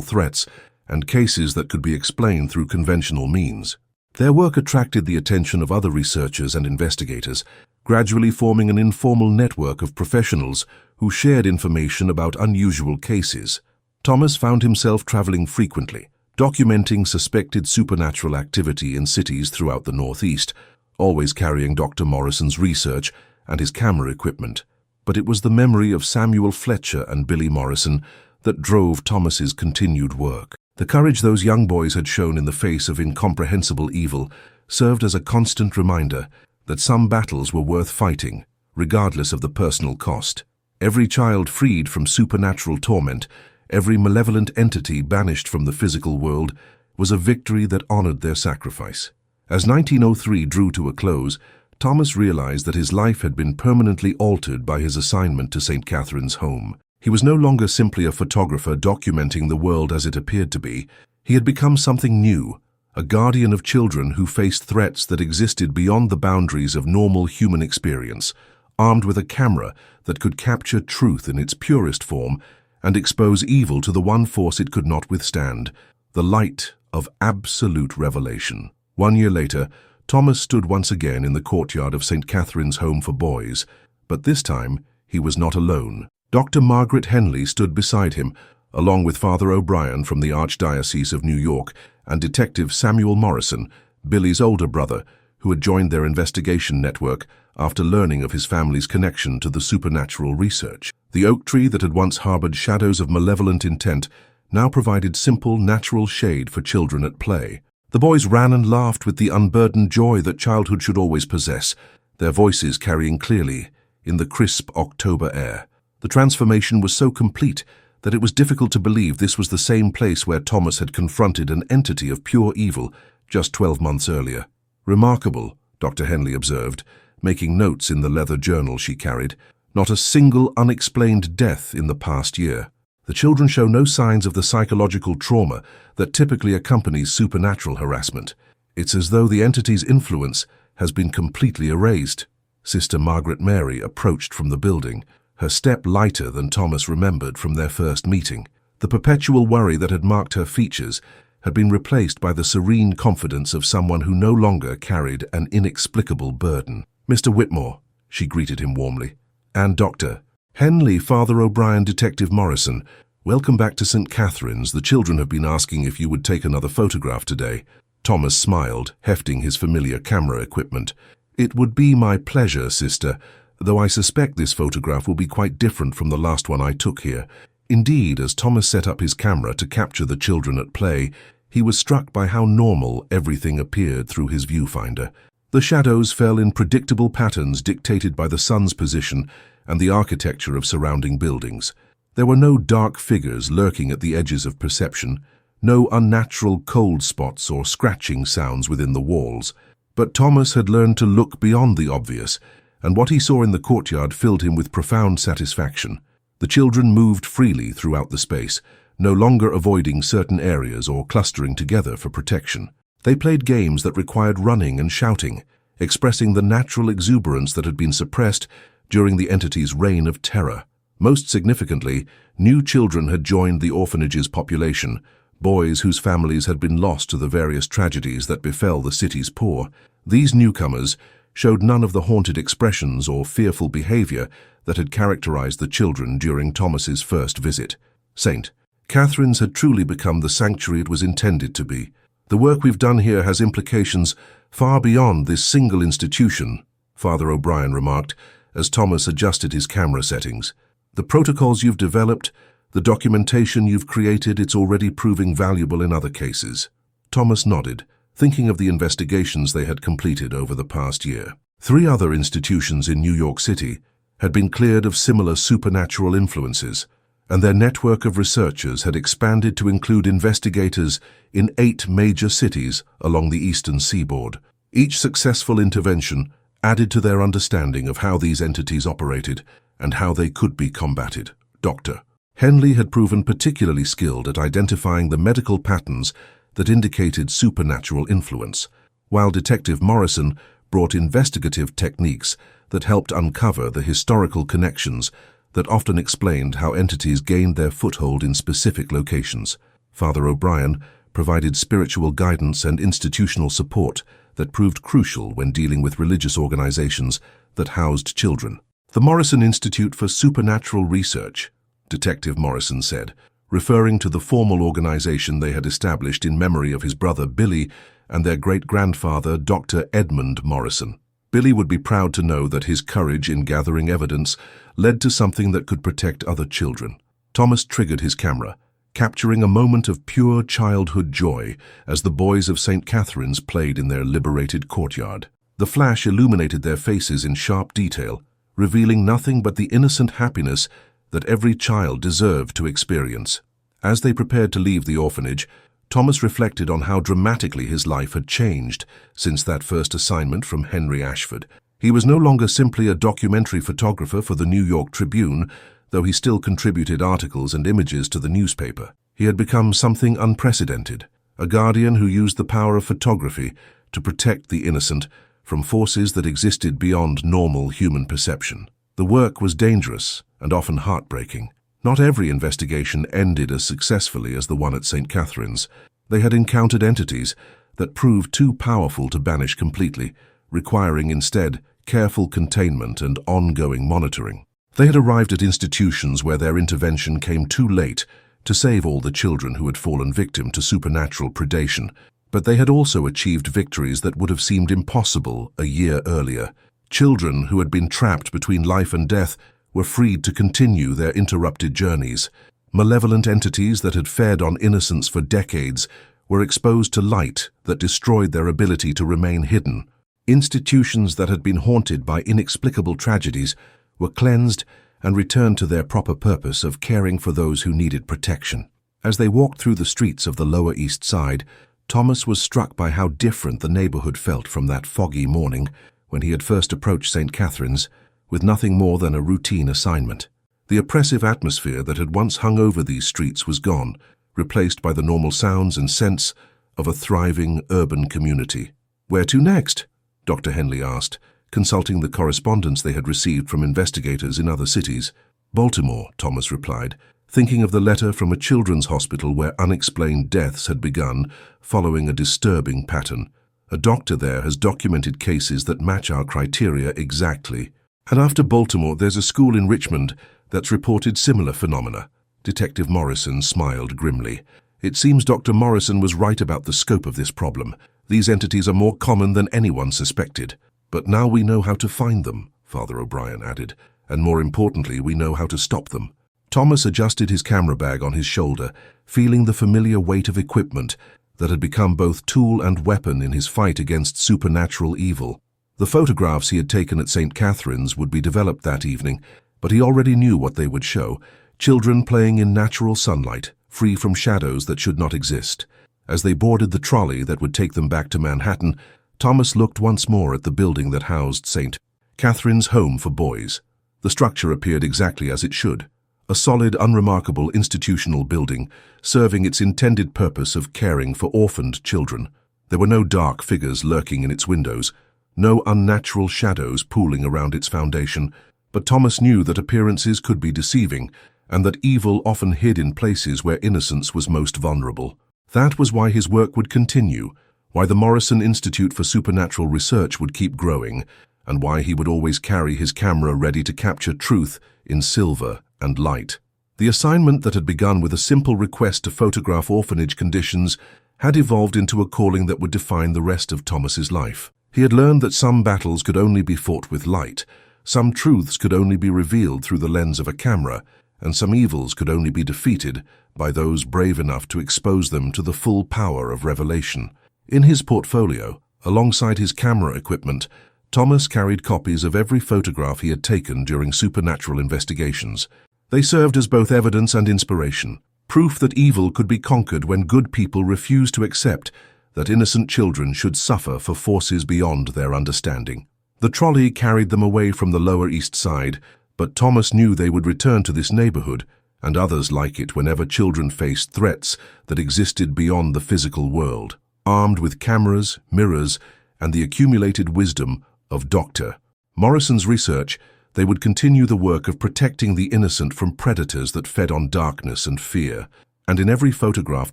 threats and cases that could be explained through conventional means. Their work attracted the attention of other researchers and investigators, gradually forming an informal network of professionals who shared information about unusual cases. Thomas found himself traveling frequently, documenting suspected supernatural activity in cities throughout the Northeast, always carrying Dr. Morrison's research and his camera equipment. But it was the memory of Samuel Fletcher and Billy Morrison that drove Thomas's continued work. The courage those young boys had shown in the face of incomprehensible evil served as a constant reminder that some battles were worth fighting, regardless of the personal cost. Every child freed from supernatural torment, every malevolent entity banished from the physical world, was a victory that honored their sacrifice. As 1903 drew to a close, Thomas realized that his life had been permanently altered by his assignment to St. Catherine's home. He was no longer simply a photographer documenting the world as it appeared to be. He had become something new, a guardian of children who faced threats that existed beyond the boundaries of normal human experience, armed with a camera that could capture truth in its purest form and expose evil to the one force it could not withstand, the light of absolute revelation. 1 year later, Thomas stood once again in the courtyard of St. Catherine's Home for Boys, but this time he was not alone. Dr. Margaret Henley stood beside him, along with Father O'Brien from the Archdiocese of New York and Detective Samuel Morrison, Billy's older brother, who had joined their investigation network after learning of his family's connection to the supernatural research. The oak tree that had once harbored shadows of malevolent intent now provided simple, natural shade for children at play. The boys ran and laughed with the unburdened joy that childhood should always possess, their voices carrying clearly in the crisp October air. The transformation was so complete that it was difficult to believe this was the same place where Thomas had confronted an entity of pure evil just 12 months earlier. Remarkable, Dr. Henley observed, making notes in the leather journal she carried. Not a single unexplained death in the past year. The children show no signs of the psychological trauma that typically accompanies supernatural harassment. It's as though the entity's influence has been completely erased. Sister Margaret Mary approached from the building, her step lighter than Thomas remembered from their first meeting. The perpetual worry that had marked her features had been replaced by the serene confidence of someone who no longer carried an inexplicable burden. "Mr. Whitmore," she greeted him warmly. "And Dr. Henley, Father O'Brien, Detective Morrison. Welcome back to St. Catherine's. The children have been asking if you would take another photograph today." Thomas smiled, hefting his familiar camera equipment. "It would be my pleasure, sister, though I suspect this photograph will be quite different from the last one I took here." Indeed, as Thomas set up his camera to capture the children at play, he was struck by how normal everything appeared through his viewfinder. The shadows fell in predictable patterns dictated by the sun's position and the architecture of surrounding buildings. There were no dark figures lurking at the edges of perception, no unnatural cold spots or scratching sounds within the walls. But Thomas had learned to look beyond the obvious, and what he saw in the courtyard filled him with profound satisfaction. The children moved freely throughout the space, no longer avoiding certain areas or clustering together for protection. They played games that required running and shouting, expressing the natural exuberance that had been suppressed during the entity's reign of terror. Most significantly, new children had joined the orphanage's population, boys whose families had been lost to the various tragedies that befell the city's poor. These newcomers showed none of the haunted expressions or fearful behavior that had characterized the children during Thomas's first visit. St. Catherine's had truly become the sanctuary it was intended to be. "The work we've done here has implications far beyond this single institution," Father O'Brien remarked as Thomas adjusted his camera settings. "The protocols you've developed, the documentation you've created, it's already proving valuable in other cases." Thomas nodded, thinking of the investigations they had completed over the past year. 3 other institutions in New York City had been cleared of similar supernatural influences, and their network of researchers had expanded to include investigators in 8 major cities along the eastern seaboard. Each successful intervention added to their understanding of how these entities operated and how they could be combated. Dr. Henley had proven particularly skilled at identifying the medical patterns that indicated supernatural influence, while Detective Morrison brought investigative techniques that helped uncover the historical connections that often explained how entities gained their foothold in specific locations. Father O'Brien provided spiritual guidance and institutional support that proved crucial when dealing with religious organizations that housed children. The Morrison Institute for Supernatural Research, Detective Morrison said, referring to the formal organization they had established in memory of his brother Billy and their great-grandfather Dr. Edmund Morrison. Billy would be proud to know that his courage in gathering evidence led to something that could protect other children. Thomas triggered his camera, capturing a moment of pure childhood joy as the boys of St. Catherine's played in their liberated courtyard. The flash illuminated their faces in sharp detail, revealing nothing but the innocent happiness that every child deserved to experience. As they prepared to leave the orphanage, Thomas reflected on how dramatically his life had changed since that first assignment from Henry Ashford. He was no longer simply a documentary photographer for the New York Tribune, though he still contributed articles and images to the newspaper. He had become something unprecedented, a guardian who used the power of photography to protect the innocent from forces that existed beyond normal human perception. The work was dangerous and often heartbreaking. Not every investigation ended as successfully as the one at St. Catherine's. They had encountered entities that proved too powerful to banish completely, requiring instead careful containment and ongoing monitoring. They had arrived at institutions where their intervention came too late to save all the children who had fallen victim to supernatural predation, but they had also achieved victories that would have seemed impossible a year earlier. Children who had been trapped between life and death were freed to continue their interrupted journeys. Malevolent entities that had fed on innocence for decades were exposed to light that destroyed their ability to remain hidden. Institutions that had been haunted by inexplicable tragedies were cleansed and returned to their proper purpose of caring for those who needed protection. As they walked through the streets of the Lower East Side, Thomas was struck by how different the neighborhood felt from that foggy morning when he had first approached St. Catherine's with nothing more than a routine assignment. The oppressive atmosphere that had once hung over these streets was gone, replaced by the normal sounds and scents of a thriving urban community. "Where to next?" Dr. Henley asked, consulting the correspondence they had received from investigators in other cities. "Baltimore," Thomas replied, thinking of the letter from a children's hospital where unexplained deaths had begun following a disturbing pattern. "A doctor there has documented cases that match our criteria exactly. And after Baltimore, there's a school in Richmond that's reported similar phenomena." Detective Morrison smiled grimly. "It seems Dr. Morrison was right about the scope of this problem. These entities are more common than anyone suspected. But now we know how to find them," Father O'Brien added, "and more importantly, we know how to stop them." Thomas adjusted his camera bag on his shoulder, feeling the familiar weight of equipment that had become both tool and weapon in his fight against supernatural evil. The photographs he had taken at St. Catherine's would be developed that evening, but he already knew what they would show: children playing in natural sunlight, free from shadows that should not exist. As they boarded the trolley that would take them back to Manhattan, Thomas looked once more at the building that housed St. Catherine's Home for Boys. The structure appeared exactly as it should: a solid, unremarkable institutional building, serving its intended purpose of caring for orphaned children. There were no dark figures lurking in its windows, no unnatural shadows pooling around its foundation, but Thomas knew that appearances could be deceiving, and that evil often hid in places where innocence was most vulnerable. That was why his work would continue, why the Morrison Institute for Supernatural Research would keep growing, and why he would always carry his camera ready to capture truth in silver and light. The assignment that had begun with a simple request to photograph orphanage conditions had evolved into a calling that would define the rest of Thomas's life. He had learned that some battles could only be fought with light, some truths could only be revealed through the lens of a camera, and some evils could only be defeated by those brave enough to expose them to the full power of revelation. In his portfolio, alongside his camera equipment, Thomas carried copies of every photograph he had taken during supernatural investigations. They served as both evidence and inspiration, proof that evil could be conquered when good people refused to accept that innocent children should suffer for forces beyond their understanding. The trolley carried them away from the Lower East Side, but Thomas knew they would return to this neighborhood and others like it whenever children faced threats that existed beyond the physical world. Armed with cameras, mirrors, and the accumulated wisdom of Dr. Morrison's research, they would continue the work of protecting the innocent from predators that fed on darkness and fear. And in every photograph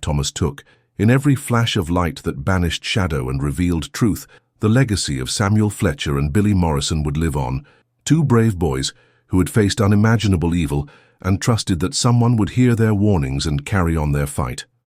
Thomas took, in every flash of light that banished shadow and revealed truth, the legacy of Samuel Fletcher and Billy Morrison would live on, two brave boys who had faced unimaginable evil and trusted that someone would hear their warnings and carry on their fight.